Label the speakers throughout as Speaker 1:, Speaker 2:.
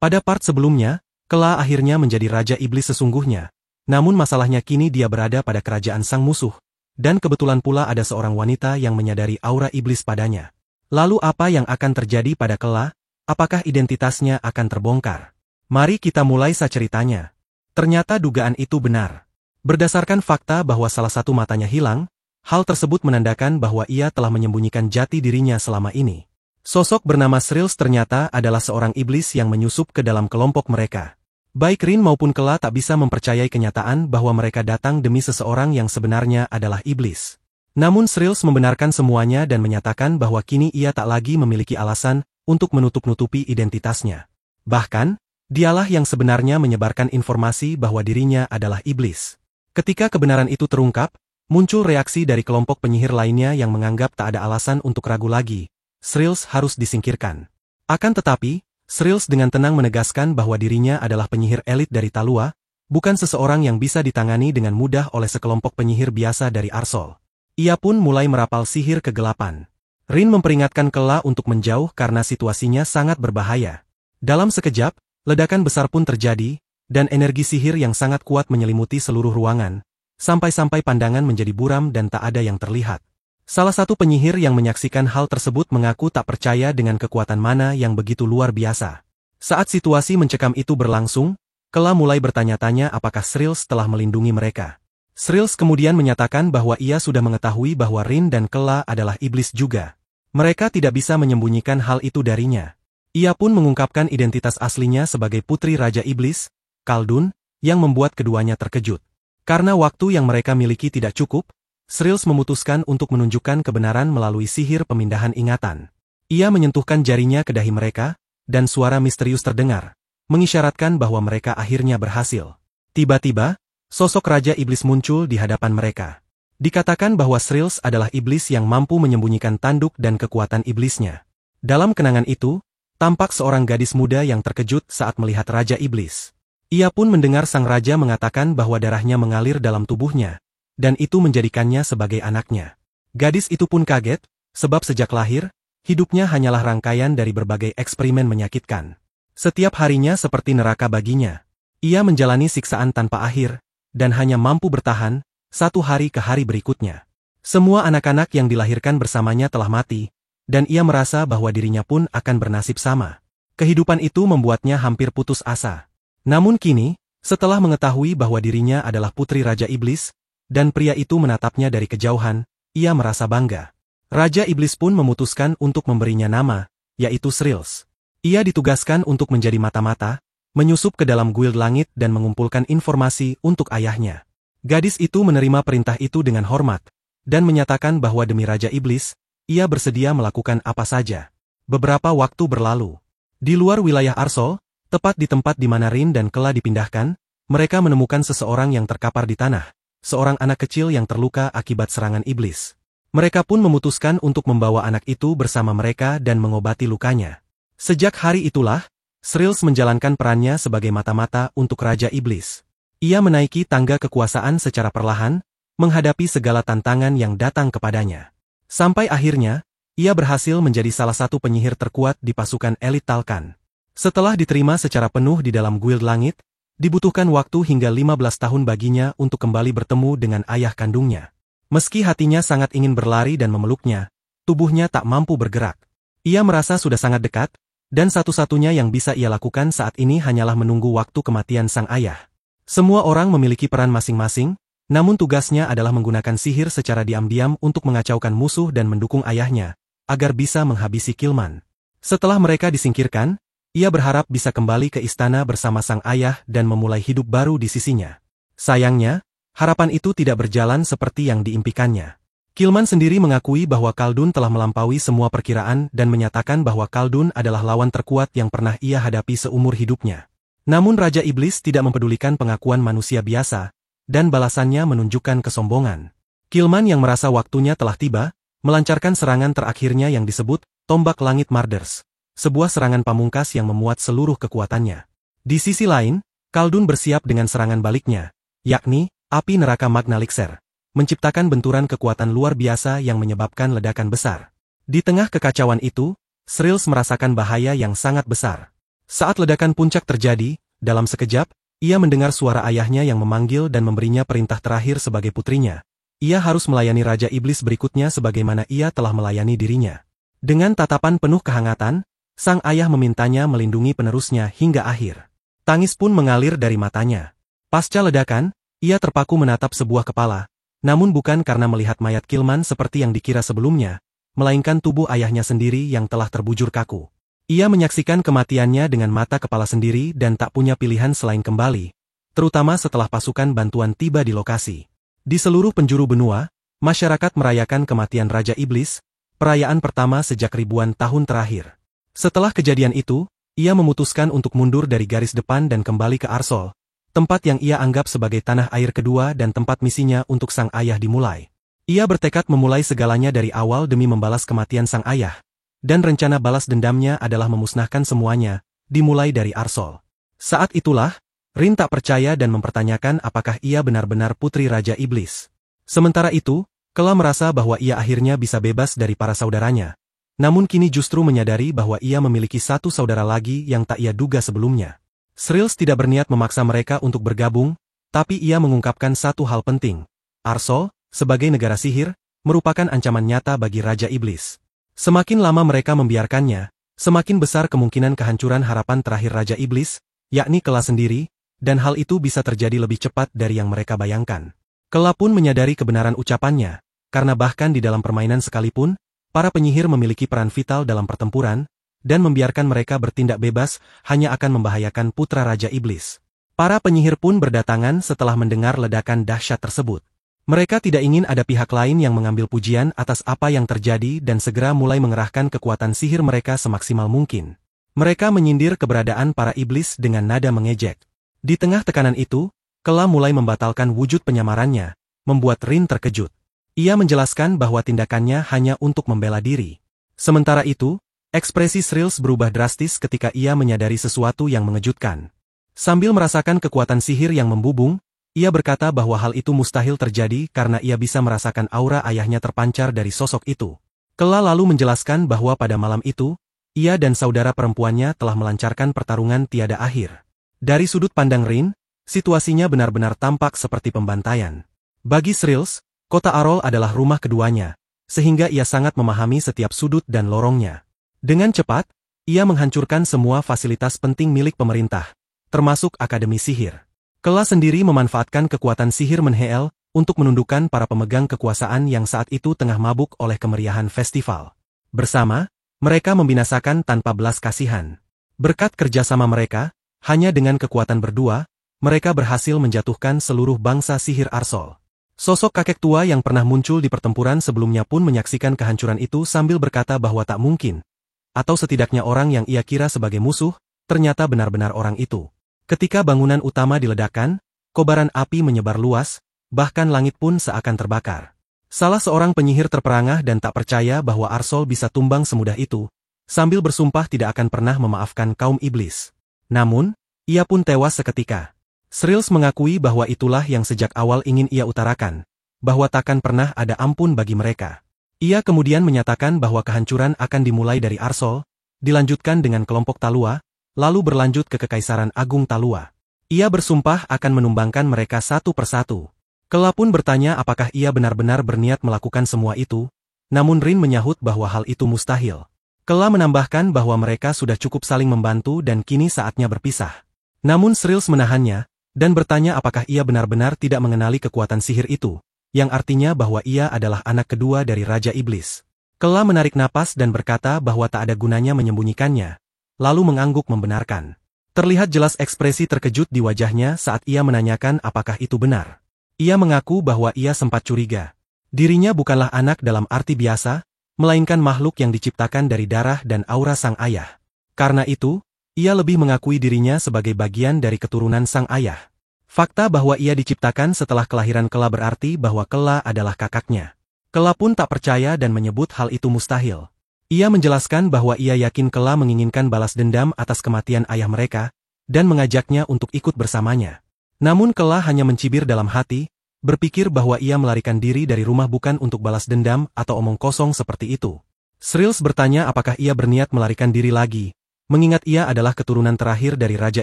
Speaker 1: Pada part sebelumnya, Kela akhirnya menjadi Raja Iblis sesungguhnya. Namun masalahnya kini dia berada pada kerajaan sang musuh. Dan kebetulan pula ada seorang wanita yang menyadari aura iblis padanya. Lalu apa yang akan terjadi pada Kela? Apakah identitasnya akan terbongkar? Mari kita mulai ceritanya. Ternyata dugaan itu benar. Berdasarkan fakta bahwa salah satu matanya hilang, hal tersebut menandakan bahwa ia telah menyembunyikan jati dirinya selama ini. Sosok bernama Srills ternyata adalah seorang iblis yang menyusup ke dalam kelompok mereka. Baik Rin maupun Kela tak bisa mempercayai kenyataan bahwa mereka datang demi seseorang yang sebenarnya adalah iblis. Namun Srills membenarkan semuanya dan menyatakan bahwa kini ia tak lagi memiliki alasan untuk menutup-nutupi identitasnya. Bahkan, dialah yang sebenarnya menyebarkan informasi bahwa dirinya adalah iblis. Ketika kebenaran itu terungkap, muncul reaksi dari kelompok penyihir lainnya yang menganggap tak ada alasan untuk ragu lagi. Srills harus disingkirkan. Akan tetapi, Srills dengan tenang menegaskan bahwa dirinya adalah penyihir elit dari Talua, bukan seseorang yang bisa ditangani dengan mudah oleh sekelompok penyihir biasa dari Arsol. Ia pun mulai merapal sihir kegelapan. Rin memperingatkan Kela untuk menjauh karena situasinya sangat berbahaya. Dalam sekejap, ledakan besar pun terjadi, dan energi sihir yang sangat kuat menyelimuti seluruh ruangan, sampai-sampai pandangan menjadi buram dan tak ada yang terlihat. Salah satu penyihir yang menyaksikan hal tersebut mengaku tak percaya dengan kekuatan mana yang begitu luar biasa. Saat situasi mencekam itu berlangsung, Kela mulai bertanya-tanya apakah Srills telah melindungi mereka. Srills kemudian menyatakan bahwa ia sudah mengetahui bahwa Rin dan Kela adalah iblis juga. Mereka tidak bisa menyembunyikan hal itu darinya. Ia pun mengungkapkan identitas aslinya sebagai putri Raja Iblis, Khaldun, yang membuat keduanya terkejut. Karena waktu yang mereka miliki tidak cukup, Srills memutuskan untuk menunjukkan kebenaran melalui sihir pemindahan ingatan. Ia menyentuhkan jarinya ke dahi mereka, dan suara misterius terdengar, mengisyaratkan bahwa mereka akhirnya berhasil. Tiba-tiba, sosok Raja Iblis muncul di hadapan mereka. Dikatakan bahwa Srills adalah iblis yang mampu menyembunyikan tanduk dan kekuatan iblisnya. Dalam kenangan itu, tampak seorang gadis muda yang terkejut saat melihat Raja Iblis. Ia pun mendengar sang raja mengatakan bahwa darahnya mengalir dalam tubuhnya, dan itu menjadikannya sebagai anaknya. Gadis itu pun kaget, sebab sejak lahir, hidupnya hanyalah rangkaian dari berbagai eksperimen menyakitkan. Setiap harinya seperti neraka baginya. Ia menjalani siksaan tanpa akhir, dan hanya mampu bertahan, satu hari ke hari berikutnya. Semua anak-anak yang dilahirkan bersamanya telah mati, dan ia merasa bahwa dirinya pun akan bernasib sama. Kehidupan itu membuatnya hampir putus asa. Namun kini, setelah mengetahui bahwa dirinya adalah putri Raja Iblis, dan pria itu menatapnya dari kejauhan, ia merasa bangga. Raja Iblis pun memutuskan untuk memberinya nama, yaitu Srills. Ia ditugaskan untuk menjadi mata-mata, menyusup ke dalam guild langit dan mengumpulkan informasi untuk ayahnya. Gadis itu menerima perintah itu dengan hormat, dan menyatakan bahwa demi Raja Iblis, ia bersedia melakukan apa saja. Beberapa waktu berlalu. Di luar wilayah Arsol, tepat di tempat di mana Rin dan Kela dipindahkan, mereka menemukan seseorang yang terkapar di tanah, seorang anak kecil yang terluka akibat serangan iblis. Mereka pun memutuskan untuk membawa anak itu bersama mereka dan mengobati lukanya. Sejak hari itulah, Srills menjalankan perannya sebagai mata-mata untuk Raja Iblis. Ia menaiki tangga kekuasaan secara perlahan, menghadapi segala tantangan yang datang kepadanya. Sampai akhirnya, ia berhasil menjadi salah satu penyihir terkuat di pasukan elit Talkan. Setelah diterima secara penuh di dalam guild langit, dibutuhkan waktu hingga 15 tahun baginya untuk kembali bertemu dengan ayah kandungnya. Meski hatinya sangat ingin berlari dan memeluknya, tubuhnya tak mampu bergerak. Ia merasa sudah sangat dekat, dan satu-satunya yang bisa ia lakukan saat ini hanyalah menunggu waktu kematian sang ayah. Semua orang memiliki peran masing-masing, namun tugasnya adalah menggunakan sihir secara diam-diam untuk mengacaukan musuh dan mendukung ayahnya, agar bisa menghabisi Kilman. Setelah mereka disingkirkan, ia berharap bisa kembali ke istana bersama sang ayah dan memulai hidup baru di sisinya. Sayangnya, harapan itu tidak berjalan seperti yang diimpikannya. Kilman sendiri mengakui bahwa Khaldun telah melampaui semua perkiraan dan menyatakan bahwa Khaldun adalah lawan terkuat yang pernah ia hadapi seumur hidupnya. Namun Raja Iblis tidak mempedulikan pengakuan manusia biasa, dan balasannya menunjukkan kesombongan. Kilman yang merasa waktunya telah tiba, melancarkan serangan terakhirnya yang disebut Tombak Langit Marders, sebuah serangan pamungkas yang memuat seluruh kekuatannya. Di sisi lain, Khaldun bersiap dengan serangan baliknya, yakni Api Neraka Magna Lixer, menciptakan benturan kekuatan luar biasa yang menyebabkan ledakan besar. Di tengah kekacauan itu, Srills merasakan bahaya yang sangat besar. Saat ledakan puncak terjadi, dalam sekejap, ia mendengar suara ayahnya yang memanggil dan memberinya perintah terakhir sebagai putrinya. Ia harus melayani Raja Iblis berikutnya sebagaimana ia telah melayani dirinya. Dengan tatapan penuh kehangatan, sang ayah memintanya melindungi penerusnya hingga akhir. Tangis pun mengalir dari matanya. Pasca ledakan, ia terpaku menatap sebuah kepala, namun bukan karena melihat mayat Kilman seperti yang dikira sebelumnya, melainkan tubuh ayahnya sendiri yang telah terbujur kaku. Ia menyaksikan kematiannya dengan mata kepala sendiri dan tak punya pilihan selain kembali, terutama setelah pasukan bantuan tiba di lokasi. Di seluruh penjuru benua, masyarakat merayakan kematian Raja Iblis, perayaan pertama sejak ribuan tahun terakhir. Setelah kejadian itu, ia memutuskan untuk mundur dari garis depan dan kembali ke Arsol, tempat yang ia anggap sebagai tanah air kedua dan tempat misinya untuk sang ayah dimulai. Ia bertekad memulai segalanya dari awal demi membalas kematian sang ayah, dan rencana balas dendamnya adalah memusnahkan semuanya, dimulai dari Arsol. Saat itulah, Rin tak percaya dan mempertanyakan apakah ia benar-benar putri Raja Iblis. Sementara itu, Kela merasa bahwa ia akhirnya bisa bebas dari para saudaranya. Namun kini justru menyadari bahwa ia memiliki satu saudara lagi yang tak ia duga sebelumnya. Srills tidak berniat memaksa mereka untuk bergabung, tapi ia mengungkapkan satu hal penting. Arsol, sebagai negara sihir, merupakan ancaman nyata bagi Raja Iblis. Semakin lama mereka membiarkannya, semakin besar kemungkinan kehancuran harapan terakhir Raja Iblis, yakni Kela sendiri, dan hal itu bisa terjadi lebih cepat dari yang mereka bayangkan. Kela pun menyadari kebenaran ucapannya, karena bahkan di dalam permainan sekalipun, para penyihir memiliki peran vital dalam pertempuran, dan membiarkan mereka bertindak bebas hanya akan membahayakan putra Raja Iblis. Para penyihir pun berdatangan setelah mendengar ledakan dahsyat tersebut. Mereka tidak ingin ada pihak lain yang mengambil pujian atas apa yang terjadi dan segera mulai mengerahkan kekuatan sihir mereka semaksimal mungkin. Mereka menyindir keberadaan para iblis dengan nada mengejek. Di tengah tekanan itu, Kela mulai membatalkan wujud penyamarannya, membuat Rin terkejut. Ia menjelaskan bahwa tindakannya hanya untuk membela diri. Sementara itu, ekspresi Srills berubah drastis ketika ia menyadari sesuatu yang mengejutkan. Sambil merasakan kekuatan sihir yang membubung, ia berkata bahwa hal itu mustahil terjadi karena ia bisa merasakan aura ayahnya terpancar dari sosok itu. Kela lalu menjelaskan bahwa pada malam itu, ia dan saudara perempuannya telah melancarkan pertarungan tiada akhir. Dari sudut pandang Rin, situasinya benar-benar tampak seperti pembantaian. Bagi Srills, kota Arol adalah rumah keduanya, sehingga ia sangat memahami setiap sudut dan lorongnya. Dengan cepat, ia menghancurkan semua fasilitas penting milik pemerintah, termasuk Akademi Sihir. Kela sendiri memanfaatkan kekuatan sihir Menheel untuk menundukkan para pemegang kekuasaan yang saat itu tengah mabuk oleh kemeriahan festival. Bersama, mereka membinasakan tanpa belas kasihan. Berkat kerjasama mereka, hanya dengan kekuatan berdua, mereka berhasil menjatuhkan seluruh bangsa sihir Arsol. Sosok kakek tua yang pernah muncul di pertempuran sebelumnya pun menyaksikan kehancuran itu sambil berkata bahwa tak mungkin. Atau setidaknya orang yang ia kira sebagai musuh, ternyata benar-benar orang itu. Ketika bangunan utama diledakkan, kobaran api menyebar luas, bahkan langit pun seakan terbakar. Salah seorang penyihir terperangah dan tak percaya bahwa Arsol bisa tumbang semudah itu, sambil bersumpah tidak akan pernah memaafkan kaum iblis. Namun, ia pun tewas seketika. Srills mengakui bahwa itulah yang sejak awal ingin ia utarakan, bahwa takkan pernah ada ampun bagi mereka. Ia kemudian menyatakan bahwa kehancuran akan dimulai dari Arsol, dilanjutkan dengan kelompok Talua, lalu berlanjut ke Kekaisaran Agung Talua. Ia bersumpah akan menumbangkan mereka satu persatu. Kela pun bertanya apakah ia benar-benar berniat melakukan semua itu, namun Rin menyahut bahwa hal itu mustahil. Kela menambahkan bahwa mereka sudah cukup saling membantu dan kini saatnya berpisah. Namun Srills menahannya, dan bertanya apakah ia benar-benar tidak mengenali kekuatan sihir itu, yang artinya bahwa ia adalah anak kedua dari Raja Iblis. Kela menarik napas dan berkata bahwa tak ada gunanya menyembunyikannya, lalu mengangguk membenarkan. Terlihat jelas ekspresi terkejut di wajahnya saat ia menanyakan apakah itu benar. Ia mengaku bahwa ia sempat curiga. Dirinya bukanlah anak dalam arti biasa, melainkan makhluk yang diciptakan dari darah dan aura sang ayah. Karena itu, ia lebih mengakui dirinya sebagai bagian dari keturunan sang ayah. Fakta bahwa ia diciptakan setelah kelahiran Kela berarti bahwa Kela adalah kakaknya. Kela pun tak percaya dan menyebut hal itu mustahil. Ia menjelaskan bahwa ia yakin Kela menginginkan balas dendam atas kematian ayah mereka, dan mengajaknya untuk ikut bersamanya. Namun Kela hanya mencibir dalam hati, berpikir bahwa ia melarikan diri dari rumah bukan untuk balas dendam atau omong kosong seperti itu. Srills bertanya apakah ia berniat melarikan diri lagi, mengingat ia adalah keturunan terakhir dari Raja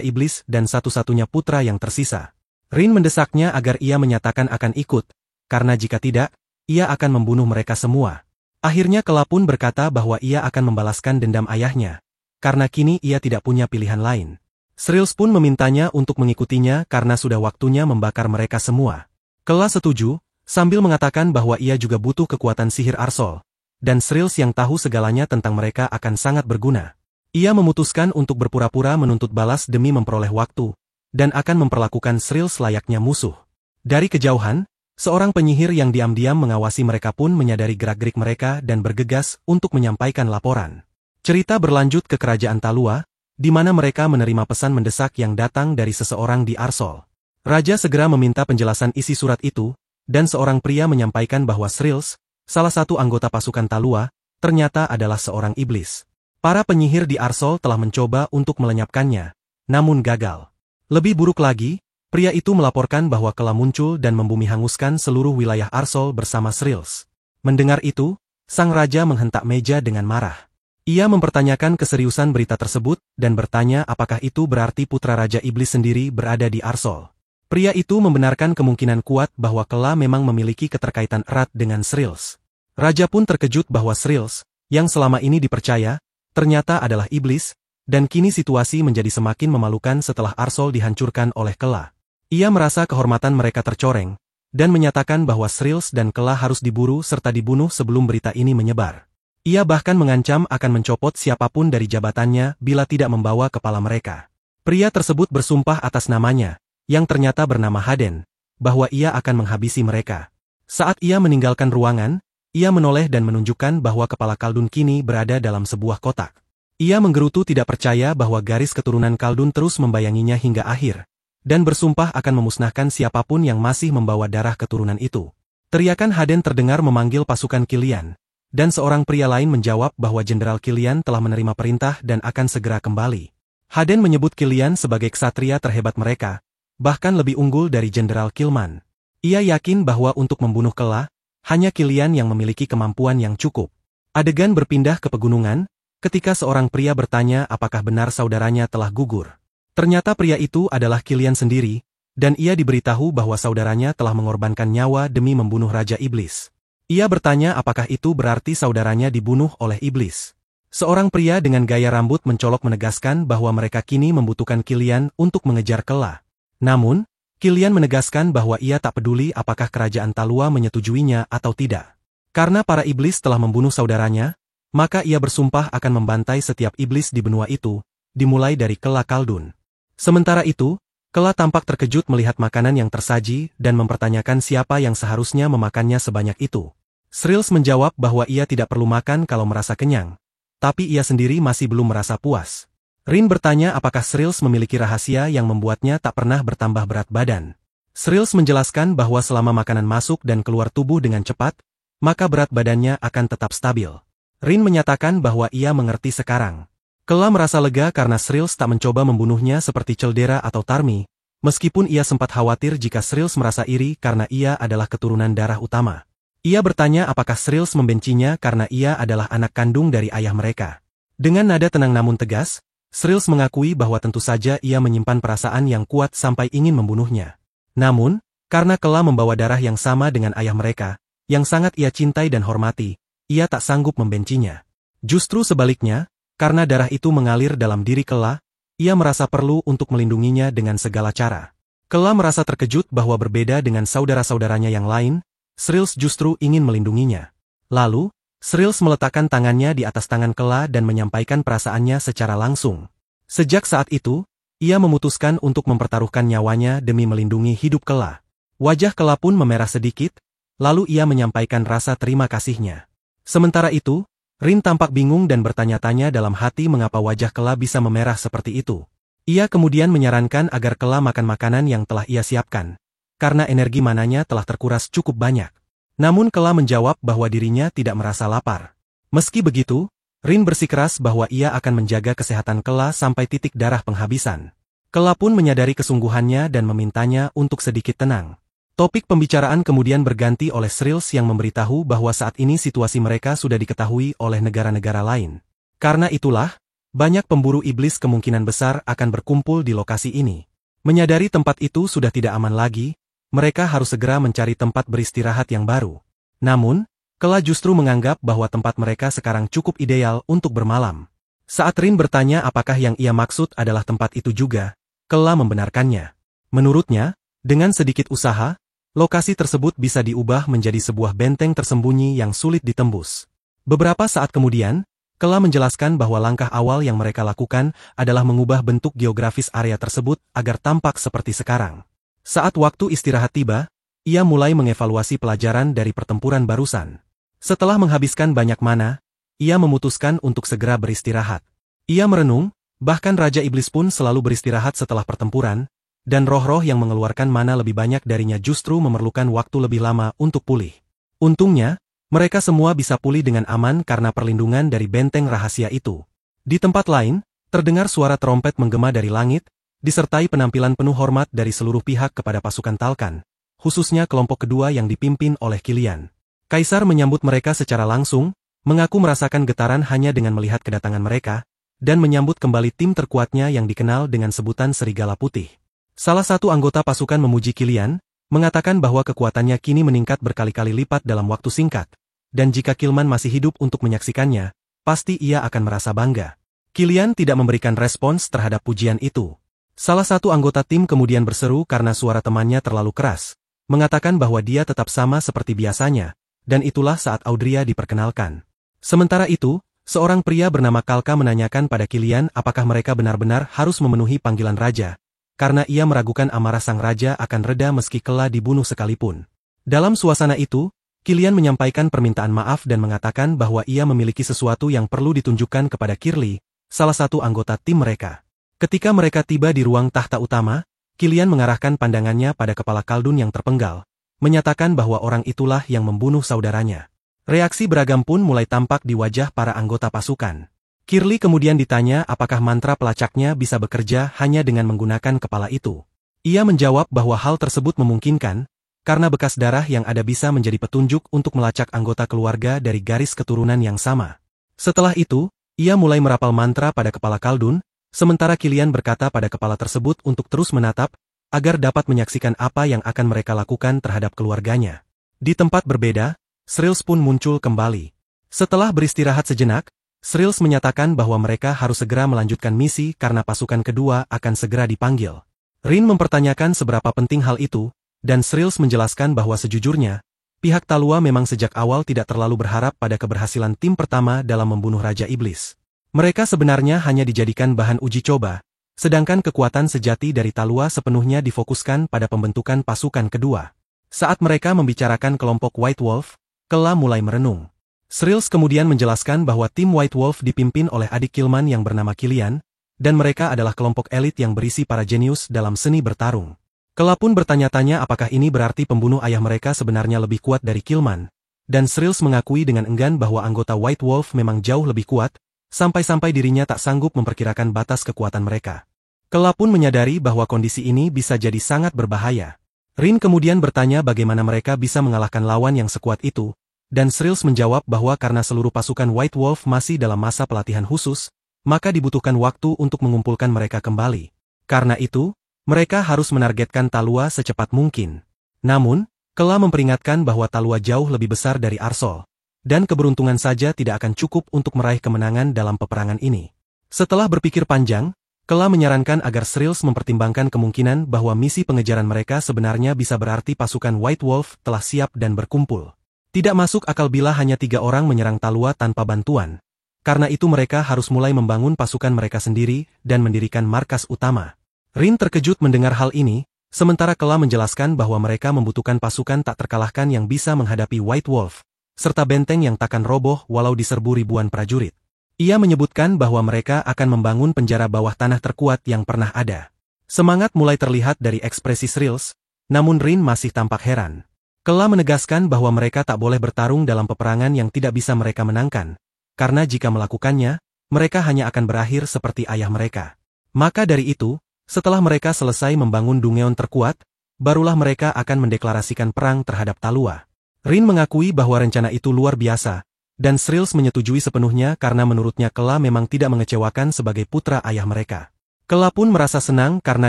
Speaker 1: Iblis dan satu-satunya putra yang tersisa. Rin mendesaknya agar ia menyatakan akan ikut, karena jika tidak, ia akan membunuh mereka semua. Akhirnya Kela pun berkata bahwa ia akan membalaskan dendam ayahnya, karena kini ia tidak punya pilihan lain. Srills pun memintanya untuk mengikutinya karena sudah waktunya membakar mereka semua. Kela setuju, sambil mengatakan bahwa ia juga butuh kekuatan sihir Arsol, dan Srills yang tahu segalanya tentang mereka akan sangat berguna. Ia memutuskan untuk berpura-pura menuntut balas demi memperoleh waktu, dan akan memperlakukan Srills layaknya musuh. Dari kejauhan, seorang penyihir yang diam-diam mengawasi mereka pun menyadari gerak-gerik mereka dan bergegas untuk menyampaikan laporan. Cerita berlanjut ke kerajaan Talua, di mana mereka menerima pesan mendesak yang datang dari seseorang di Arsol. Raja segera meminta penjelasan isi surat itu, dan seorang pria menyampaikan bahwa Srills, salah satu anggota pasukan Talua, ternyata adalah seorang iblis. Para penyihir di Arsol telah mencoba untuk melenyapkannya, namun gagal. Lebih buruk lagi, pria itu melaporkan bahwa Kela muncul dan membumi hanguskan seluruh wilayah Arsol bersama Srills. Mendengar itu, sang raja menghentak meja dengan marah. Ia mempertanyakan keseriusan berita tersebut dan bertanya apakah itu berarti putra Raja Iblis sendiri berada di Arsol. Pria itu membenarkan kemungkinan kuat bahwa Kela memang memiliki keterkaitan erat dengan Srills. Raja pun terkejut bahwa Srills, yang selama ini dipercaya, ternyata adalah iblis, dan kini situasi menjadi semakin memalukan setelah Arsol dihancurkan oleh Kela. Ia merasa kehormatan mereka tercoreng, dan menyatakan bahwa Srills dan Kela harus diburu serta dibunuh sebelum berita ini menyebar. Ia bahkan mengancam akan mencopot siapapun dari jabatannya bila tidak membawa kepala mereka. Pria tersebut bersumpah atas namanya, yang ternyata bernama Haden, bahwa ia akan menghabisi mereka. Saat ia meninggalkan ruangan, ia menoleh dan menunjukkan bahwa kepala Khaldun kini berada dalam sebuah kotak. Ia menggerutu tidak percaya bahwa garis keturunan Khaldun terus membayanginya hingga akhir, dan bersumpah akan memusnahkan siapapun yang masih membawa darah keturunan itu. Teriakan Haden terdengar memanggil pasukan Kilian, dan seorang pria lain menjawab bahwa Jenderal Kilian telah menerima perintah dan akan segera kembali. Haden menyebut Kilian sebagai ksatria terhebat mereka, bahkan lebih unggul dari Jenderal Kilman. Ia yakin bahwa untuk membunuh Kela, hanya Kilian yang memiliki kemampuan yang cukup. Adegan berpindah ke pegunungan, ketika seorang pria bertanya apakah benar saudaranya telah gugur. Ternyata pria itu adalah Kilian sendiri, dan ia diberitahu bahwa saudaranya telah mengorbankan nyawa demi membunuh Raja Iblis. Ia bertanya apakah itu berarti saudaranya dibunuh oleh iblis. Seorang pria dengan gaya rambut mencolok menegaskan bahwa mereka kini membutuhkan Kilian untuk mengejar Kela. Namun, Kilian menegaskan bahwa ia tak peduli apakah kerajaan Talua menyetujuinya atau tidak. Karena para iblis telah membunuh saudaranya, maka ia bersumpah akan membantai setiap iblis di benua itu, dimulai dari Kela Khaldun. Sementara itu, Kela tampak terkejut melihat makanan yang tersaji dan mempertanyakan siapa yang seharusnya memakannya sebanyak itu. Srills menjawab bahwa ia tidak perlu makan kalau merasa kenyang, tapi ia sendiri masih belum merasa puas. Rin bertanya apakah Srills memiliki rahasia yang membuatnya tak pernah bertambah berat badan. Srills menjelaskan bahwa selama makanan masuk dan keluar tubuh dengan cepat, maka berat badannya akan tetap stabil. Rin menyatakan bahwa ia mengerti sekarang. Kela merasa lega karena Srills tak mencoba membunuhnya seperti Celdera atau Tarmi, meskipun ia sempat khawatir jika Srills merasa iri karena ia adalah keturunan darah utama. Ia bertanya apakah Srills membencinya karena ia adalah anak kandung dari ayah mereka. Dengan nada tenang namun tegas, Srills mengakui bahwa tentu saja ia menyimpan perasaan yang kuat sampai ingin membunuhnya. Namun, karena Kela membawa darah yang sama dengan ayah mereka, yang sangat ia cintai dan hormati, ia tak sanggup membencinya. Justru sebaliknya, karena darah itu mengalir dalam diri Kela, ia merasa perlu untuk melindunginya dengan segala cara. Kela merasa terkejut bahwa berbeda dengan saudara-saudaranya yang lain, Srills justru ingin melindunginya. Lalu, Srills meletakkan tangannya di atas tangan Kela dan menyampaikan perasaannya secara langsung. Sejak saat itu, ia memutuskan untuk mempertaruhkan nyawanya demi melindungi hidup Kela. Wajah Kela pun memerah sedikit, lalu ia menyampaikan rasa terima kasihnya. Sementara itu, Rin tampak bingung dan bertanya-tanya dalam hati mengapa wajah Kela bisa memerah seperti itu. Ia kemudian menyarankan agar Kela makan makanan yang telah ia siapkan, karena energi mananya telah terkuras cukup banyak. Namun Kela menjawab bahwa dirinya tidak merasa lapar. Meski begitu, Rin bersikeras bahwa ia akan menjaga kesehatan Kela sampai titik darah penghabisan. Kela pun menyadari kesungguhannya dan memintanya untuk sedikit tenang. Topik pembicaraan kemudian berganti oleh Srills yang memberitahu bahwa saat ini situasi mereka sudah diketahui oleh negara-negara lain. Karena itulah, Banyak pemburu iblis kemungkinan besar akan berkumpul di lokasi ini. Menyadari tempat itu sudah tidak aman lagi, mereka harus segera mencari tempat beristirahat yang baru. Namun, Kela justru menganggap bahwa tempat mereka sekarang cukup ideal untuk bermalam. Saat Rin bertanya apakah yang ia maksud adalah tempat itu juga, Kela membenarkannya. Menurutnya, dengan sedikit usaha, lokasi tersebut bisa diubah menjadi sebuah benteng tersembunyi yang sulit ditembus. Beberapa saat kemudian, Kela menjelaskan bahwa langkah awal yang mereka lakukan adalah mengubah bentuk geografis area tersebut agar tampak seperti sekarang. Saat waktu istirahat tiba, ia mulai mengevaluasi pelajaran dari pertempuran barusan. Setelah menghabiskan banyak mana, ia memutuskan untuk segera beristirahat. Ia merenung, bahkan Raja Iblis pun selalu beristirahat setelah pertempuran, dan roh-roh yang mengeluarkan mana lebih banyak darinya justru memerlukan waktu lebih lama untuk pulih. Untungnya, mereka semua bisa pulih dengan aman karena perlindungan dari benteng rahasia itu. Di tempat lain, terdengar suara trompet menggema dari langit, disertai penampilan penuh hormat dari seluruh pihak kepada pasukan Talkan, khususnya kelompok kedua yang dipimpin oleh Kilian. Kaisar menyambut mereka secara langsung, mengaku merasakan getaran hanya dengan melihat kedatangan mereka, dan menyambut kembali tim terkuatnya yang dikenal dengan sebutan Serigala Putih. Salah satu anggota pasukan memuji Kilian, mengatakan bahwa kekuatannya kini meningkat berkali-kali lipat dalam waktu singkat, dan jika Kilman masih hidup untuk menyaksikannya, pasti ia akan merasa bangga. Kilian tidak memberikan respons terhadap pujian itu. Salah satu anggota tim kemudian berseru karena suara temannya terlalu keras, mengatakan bahwa dia tetap sama seperti biasanya, dan itulah saat Audria diperkenalkan. Sementara itu, seorang pria bernama Kalka menanyakan pada Kilian apakah mereka benar-benar harus memenuhi panggilan raja, karena ia meragukan amarah sang raja akan reda meski Kela dibunuh sekalipun. Dalam suasana itu, Kilian menyampaikan permintaan maaf dan mengatakan bahwa ia memiliki sesuatu yang perlu ditunjukkan kepada Kirli, salah satu anggota tim mereka. Ketika mereka tiba di ruang tahta utama, Kilian mengarahkan pandangannya pada kepala Kaldun yang terpenggal, menyatakan bahwa orang itulah yang membunuh saudaranya. Reaksi beragam pun mulai tampak di wajah para anggota pasukan. Kirli kemudian ditanya apakah mantra pelacaknya bisa bekerja hanya dengan menggunakan kepala itu. Ia menjawab bahwa hal tersebut memungkinkan, karena bekas darah yang ada bisa menjadi petunjuk untuk melacak anggota keluarga dari garis keturunan yang sama. Setelah itu, ia mulai merapal mantra pada kepala Kaldun, sementara Kilian berkata pada kepala tersebut untuk terus menatap, agar dapat menyaksikan apa yang akan mereka lakukan terhadap keluarganya. Di tempat berbeda, Srills pun muncul kembali. Setelah beristirahat sejenak, Srills menyatakan bahwa mereka harus segera melanjutkan misi karena pasukan kedua akan segera dipanggil. Rin mempertanyakan seberapa penting hal itu, dan Srills menjelaskan bahwa sejujurnya, pihak Talua memang sejak awal tidak terlalu berharap pada keberhasilan tim pertama dalam membunuh Raja Iblis. Mereka sebenarnya hanya dijadikan bahan uji coba, sedangkan kekuatan sejati dari Talua sepenuhnya difokuskan pada pembentukan pasukan kedua. Saat mereka membicarakan kelompok White Wolf, Kela mulai merenung. Srills kemudian menjelaskan bahwa tim White Wolf dipimpin oleh adik Kilman yang bernama Kilian, dan mereka adalah kelompok elit yang berisi para jenius dalam seni bertarung. Kela pun bertanya-tanya apakah ini berarti pembunuh ayah mereka sebenarnya lebih kuat dari Kilman, dan Srills mengakui dengan enggan bahwa anggota White Wolf memang jauh lebih kuat, sampai-sampai dirinya tak sanggup memperkirakan batas kekuatan mereka. Kela pun menyadari bahwa kondisi ini bisa jadi sangat berbahaya. Rin kemudian bertanya bagaimana mereka bisa mengalahkan lawan yang sekuat itu, dan Srills menjawab bahwa karena seluruh pasukan White Wolf masih dalam masa pelatihan khusus, maka dibutuhkan waktu untuk mengumpulkan mereka kembali. Karena itu, mereka harus menargetkan Talua secepat mungkin. Namun, Kela memperingatkan bahwa Talua jauh lebih besar dari Arsol, dan keberuntungan saja tidak akan cukup untuk meraih kemenangan dalam peperangan ini. Setelah berpikir panjang, Kela menyarankan agar Srills mempertimbangkan kemungkinan bahwa misi pengejaran mereka sebenarnya bisa berarti pasukan White Wolf telah siap dan berkumpul. Tidak masuk akal bila hanya 3 orang menyerang Talua tanpa bantuan. Karena itu mereka harus mulai membangun pasukan mereka sendiri dan mendirikan markas utama. Rin terkejut mendengar hal ini, sementara Kela menjelaskan bahwa mereka membutuhkan pasukan tak terkalahkan yang bisa menghadapi White Wolf, serta benteng yang takkan roboh walau diserbu ribuan prajurit. Ia menyebutkan bahwa mereka akan membangun penjara bawah tanah terkuat yang pernah ada. Semangat mulai terlihat dari ekspresi Srills, namun Rin masih tampak heran. Kela menegaskan bahwa mereka tak boleh bertarung dalam peperangan yang tidak bisa mereka menangkan, karena jika melakukannya, mereka hanya akan berakhir seperti ayah mereka. Maka dari itu, setelah mereka selesai membangun Dungeon terkuat, barulah mereka akan mendeklarasikan perang terhadap Talua. Rin mengakui bahwa rencana itu luar biasa, dan Srills menyetujui sepenuhnya karena menurutnya Kela memang tidak mengecewakan sebagai putra ayah mereka. Kela pun merasa senang karena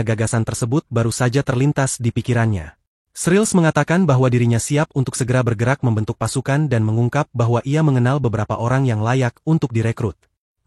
Speaker 1: gagasan tersebut baru saja terlintas di pikirannya. Srills mengatakan bahwa dirinya siap untuk segera bergerak membentuk pasukan dan mengungkap bahwa ia mengenal beberapa orang yang layak untuk direkrut.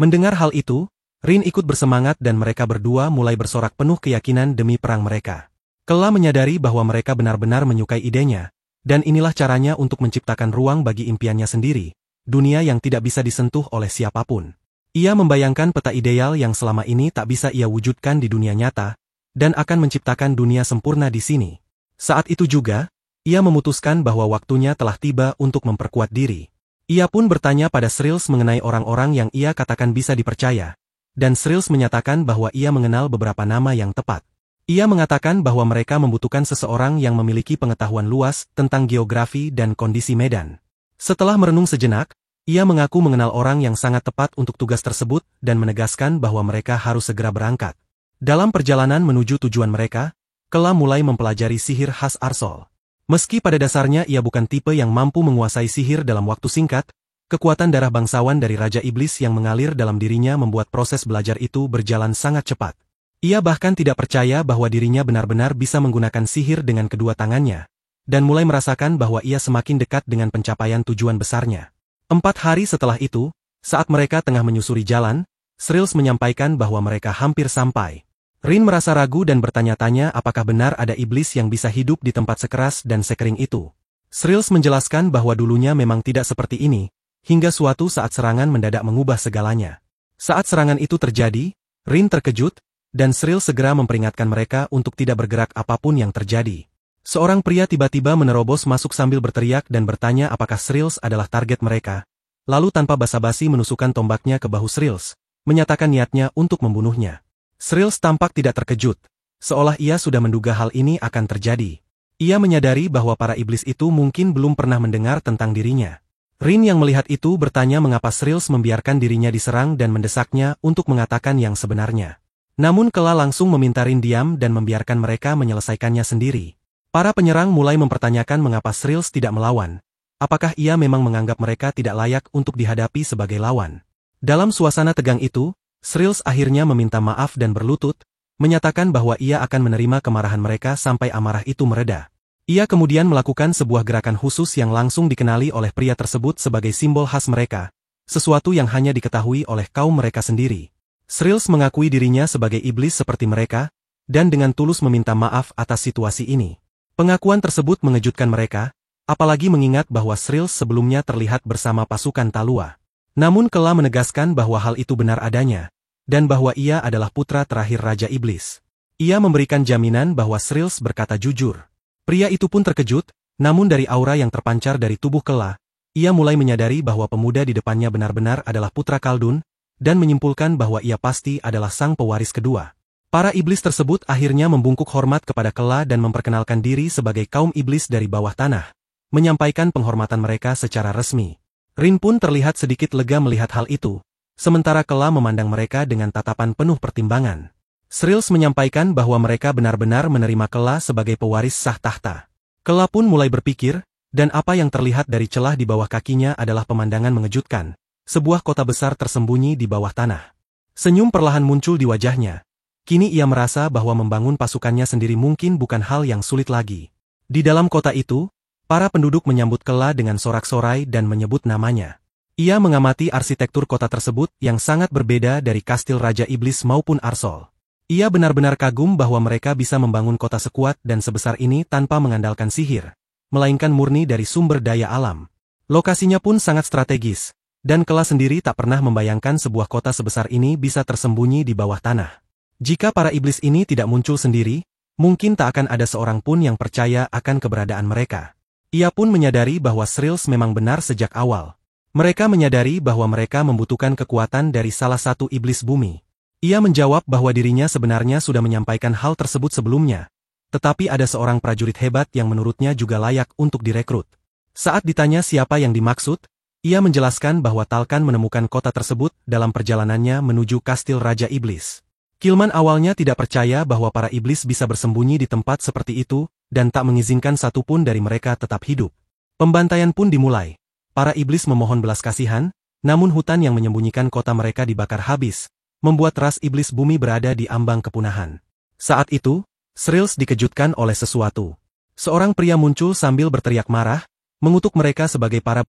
Speaker 1: Mendengar hal itu, Rin ikut bersemangat dan mereka berdua mulai bersorak penuh keyakinan demi perang mereka. Kela menyadari bahwa mereka benar-benar menyukai idenya, dan inilah caranya untuk menciptakan ruang bagi impiannya sendiri, dunia yang tidak bisa disentuh oleh siapapun. Ia membayangkan peta ideal yang selama ini tak bisa ia wujudkan di dunia nyata, dan akan menciptakan dunia sempurna di sini. Saat itu juga, ia memutuskan bahwa waktunya telah tiba untuk memperkuat diri. Ia pun bertanya pada Srills mengenai orang-orang yang ia katakan bisa dipercaya, dan Srills menyatakan bahwa ia mengenal beberapa nama yang tepat. Ia mengatakan bahwa mereka membutuhkan seseorang yang memiliki pengetahuan luas tentang geografi dan kondisi medan. Setelah merenung sejenak, ia mengaku mengenal orang yang sangat tepat untuk tugas tersebut dan menegaskan bahwa mereka harus segera berangkat. Dalam perjalanan menuju tujuan mereka, Kela mulai mempelajari sihir khas Arsol. Meski pada dasarnya ia bukan tipe yang mampu menguasai sihir dalam waktu singkat, kekuatan darah bangsawan dari Raja Iblis yang mengalir dalam dirinya membuat proses belajar itu berjalan sangat cepat. Ia bahkan tidak percaya bahwa dirinya benar-benar bisa menggunakan sihir dengan kedua tangannya, dan mulai merasakan bahwa ia semakin dekat dengan pencapaian tujuan besarnya. 4 hari setelah itu, saat mereka tengah menyusuri jalan, Srills menyampaikan bahwa mereka hampir sampai. Rin merasa ragu dan bertanya-tanya apakah benar ada iblis yang bisa hidup di tempat sekeras dan sekering itu. Srills menjelaskan bahwa dulunya memang tidak seperti ini, hingga suatu saat serangan mendadak mengubah segalanya. Saat serangan itu terjadi, Rin terkejut, dan Srills segera memperingatkan mereka untuk tidak bergerak apapun yang terjadi. Seorang pria tiba-tiba menerobos masuk sambil berteriak dan bertanya apakah Srills adalah target mereka. Lalu tanpa basa-basi menusukkan tombaknya ke bahu Srills, menyatakan niatnya untuk membunuhnya. Srills tampak tidak terkejut, seolah ia sudah menduga hal ini akan terjadi. Ia menyadari bahwa para iblis itu mungkin belum pernah mendengar tentang dirinya. Rin yang melihat itu bertanya mengapa Srills membiarkan dirinya diserang dan mendesaknya untuk mengatakan yang sebenarnya. Namun Kela langsung meminta Rin diam dan membiarkan mereka menyelesaikannya sendiri. Para penyerang mulai mempertanyakan mengapa Srills tidak melawan. Apakah ia memang menganggap mereka tidak layak untuk dihadapi sebagai lawan? Dalam suasana tegang itu, Srills akhirnya meminta maaf dan berlutut, menyatakan bahwa ia akan menerima kemarahan mereka sampai amarah itu mereda. Ia kemudian melakukan sebuah gerakan khusus yang langsung dikenali oleh pria tersebut sebagai simbol khas mereka, sesuatu yang hanya diketahui oleh kaum mereka sendiri. Srills mengakui dirinya sebagai iblis seperti mereka, dan dengan tulus meminta maaf atas situasi ini. Pengakuan tersebut mengejutkan mereka, apalagi mengingat bahwa Srills sebelumnya terlihat bersama pasukan Talua. Namun Kela menegaskan bahwa hal itu benar adanya, dan bahwa ia adalah putra terakhir Raja Iblis. Ia memberikan jaminan bahwa Srills berkata jujur. Pria itu pun terkejut, namun dari aura yang terpancar dari tubuh Kela, ia mulai menyadari bahwa pemuda di depannya benar-benar adalah putra Khaldun, dan menyimpulkan bahwa ia pasti adalah sang pewaris kedua. Para iblis tersebut akhirnya membungkuk hormat kepada Kela dan memperkenalkan diri sebagai kaum iblis dari bawah tanah, menyampaikan penghormatan mereka secara resmi. Rin pun terlihat sedikit lega melihat hal itu, sementara Kela memandang mereka dengan tatapan penuh pertimbangan. Srills menyampaikan bahwa mereka benar-benar menerima Kela sebagai pewaris sah tahta. Kela pun mulai berpikir, dan apa yang terlihat dari celah di bawah kakinya adalah pemandangan mengejutkan, sebuah kota besar tersembunyi di bawah tanah. Senyum perlahan muncul di wajahnya. Kini ia merasa bahwa membangun pasukannya sendiri mungkin bukan hal yang sulit lagi. Di dalam kota itu, para penduduk menyambut Kela dengan sorak-sorai dan menyebut namanya. Ia mengamati arsitektur kota tersebut yang sangat berbeda dari kastil Raja Iblis maupun Arsol. Ia benar-benar kagum bahwa mereka bisa membangun kota sekuat dan sebesar ini tanpa mengandalkan sihir, melainkan murni dari sumber daya alam. Lokasinya pun sangat strategis, dan Kela sendiri tak pernah membayangkan sebuah kota sebesar ini bisa tersembunyi di bawah tanah. Jika para iblis ini tidak muncul sendiri, mungkin tak akan ada seorang pun yang percaya akan keberadaan mereka. Ia pun menyadari bahwa Srills memang benar sejak awal. Mereka menyadari bahwa mereka membutuhkan kekuatan dari salah satu iblis bumi. Ia menjawab bahwa dirinya sebenarnya sudah menyampaikan hal tersebut sebelumnya, tetapi ada seorang prajurit hebat yang menurutnya juga layak untuk direkrut. Saat ditanya siapa yang dimaksud, ia menjelaskan bahwa Talkan menemukan kota tersebut dalam perjalanannya menuju kastil Raja Iblis. Kilman awalnya tidak percaya bahwa para iblis bisa bersembunyi di tempat seperti itu, dan tak mengizinkan satupun dari mereka tetap hidup. Pembantaian pun dimulai. para iblis memohon belas kasihan, namun hutan yang menyembunyikan kota mereka dibakar habis, membuat ras iblis bumi berada di ambang kepunahan. Saat itu, Shrills dikejutkan oleh sesuatu. Seorang pria muncul sambil berteriak marah, mengutuk mereka sebagai para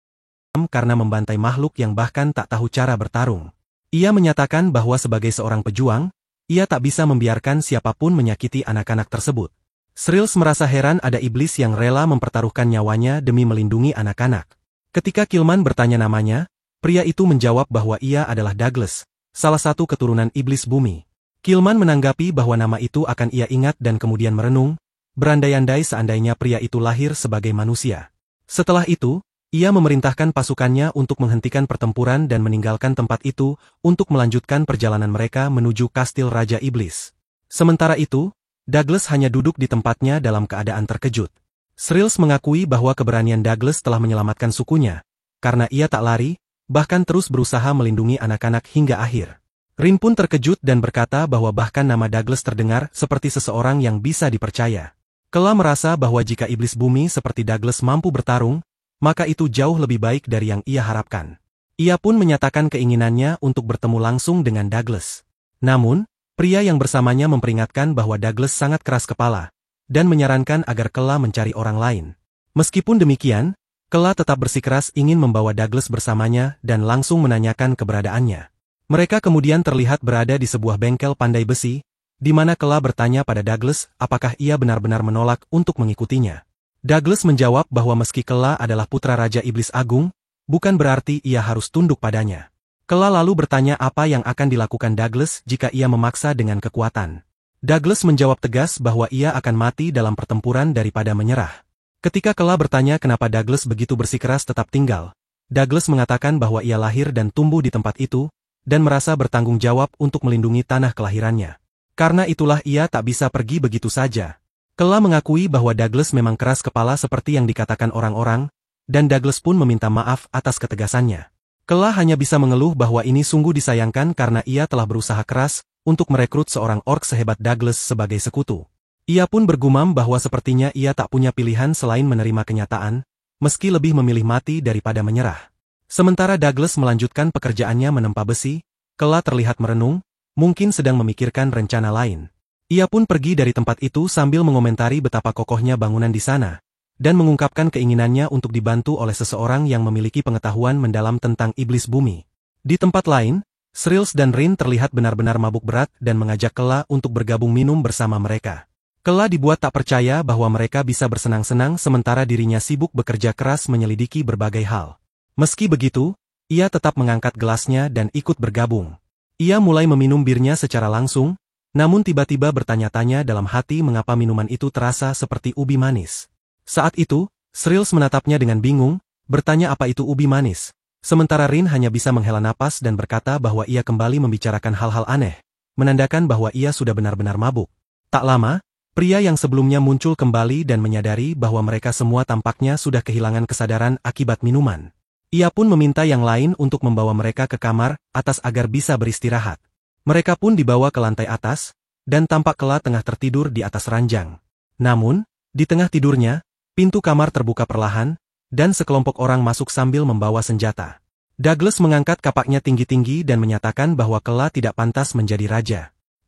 Speaker 1: karena membantai makhluk yang bahkan tak tahu cara bertarung. Ia menyatakan bahwa sebagai seorang pejuang, ia tak bisa membiarkan siapapun menyakiti anak-anak tersebut. Shrills merasa heran ada iblis yang rela mempertaruhkan nyawanya demi melindungi anak-anak. Ketika Killman bertanya namanya, pria itu menjawab bahwa ia adalah Douglas, salah satu keturunan iblis bumi. Killman menanggapi bahwa nama itu akan ia ingat dan kemudian merenung, berandai-andai seandainya pria itu lahir sebagai manusia. Setelah itu, ia memerintahkan pasukannya untuk menghentikan pertempuran dan meninggalkan tempat itu untuk melanjutkan perjalanan mereka menuju kastil Raja Iblis. Sementara itu, Douglas hanya duduk di tempatnya dalam keadaan terkejut. Shrills mengakui bahwa keberanian Douglas telah menyelamatkan sukunya, karena ia tak lari, bahkan terus berusaha melindungi anak-anak hingga akhir. Rin pun terkejut dan berkata bahwa bahkan nama Douglas terdengar seperti seseorang yang bisa dipercaya. Kela merasa bahwa jika iblis bumi seperti Douglas mampu bertarung, maka itu jauh lebih baik dari yang ia harapkan. Ia pun menyatakan keinginannya untuk bertemu langsung dengan Douglas. Namun, pria yang bersamanya memperingatkan bahwa Douglas sangat keras kepala, dan menyarankan agar Kela mencari orang lain. Meskipun demikian, Kela tetap bersikeras ingin membawa Douglas bersamanya dan langsung menanyakan keberadaannya. Mereka kemudian terlihat berada di sebuah bengkel pandai besi, di mana Kela bertanya pada Douglas apakah ia benar-benar menolak untuk mengikutinya. Douglas menjawab bahwa meski Kela adalah putra Raja Iblis Agung, bukan berarti ia harus tunduk padanya. Kela lalu bertanya apa yang akan dilakukan Douglas jika ia memaksa dengan kekuatan. Douglas menjawab tegas bahwa ia akan mati dalam pertempuran daripada menyerah. Ketika Kela bertanya kenapa Douglas begitu bersikeras tetap tinggal, Douglas mengatakan bahwa ia lahir dan tumbuh di tempat itu, dan merasa bertanggung jawab untuk melindungi tanah kelahirannya. Karena itulah ia tak bisa pergi begitu saja. Kela mengakui bahwa Douglas memang keras kepala seperti yang dikatakan orang-orang, dan Douglas pun meminta maaf atas ketegasannya. Kela hanya bisa mengeluh bahwa ini sungguh disayangkan karena ia telah berusaha keras untuk merekrut seorang orc sehebat Douglas sebagai sekutu. Ia pun bergumam bahwa sepertinya ia tak punya pilihan selain menerima kenyataan, meski lebih memilih mati daripada menyerah. Sementara Douglas melanjutkan pekerjaannya menempa besi, Kela terlihat merenung, mungkin sedang memikirkan rencana lain. Ia pun pergi dari tempat itu sambil mengomentari betapa kokohnya bangunan di sana, dan mengungkapkan keinginannya untuk dibantu oleh seseorang yang memiliki pengetahuan mendalam tentang iblis bumi. Di tempat lain, Shrills dan Rin terlihat benar-benar mabuk berat dan mengajak Kela untuk bergabung minum bersama mereka. Kela dibuat tak percaya bahwa mereka bisa bersenang-senang sementara dirinya sibuk bekerja keras menyelidiki berbagai hal. Meski begitu, ia tetap mengangkat gelasnya dan ikut bergabung. Ia mulai meminum birnya secara langsung, namun tiba-tiba bertanya-tanya dalam hati mengapa minuman itu terasa seperti ubi manis. Saat itu, Shrills menatapnya dengan bingung, bertanya apa itu ubi manis. Sementara Rin hanya bisa menghela napas dan berkata bahwa ia kembali membicarakan hal-hal aneh, menandakan bahwa ia sudah benar-benar mabuk. Tak lama, pria yang sebelumnya muncul kembali dan menyadari bahwa mereka semua tampaknya sudah kehilangan kesadaran akibat minuman. Ia pun meminta yang lain untuk membawa mereka ke kamar atas agar bisa beristirahat. Mereka pun dibawa ke lantai atas, dan tampak Kela tengah tertidur di atas ranjang. Namun, di tengah tidurnya, pintu kamar terbuka perlahan, dan sekelompok orang masuk sambil membawa senjata. Douglas mengangkat kapaknya tinggi-tinggi dan menyatakan bahwa Kela tidak pantas menjadi raja.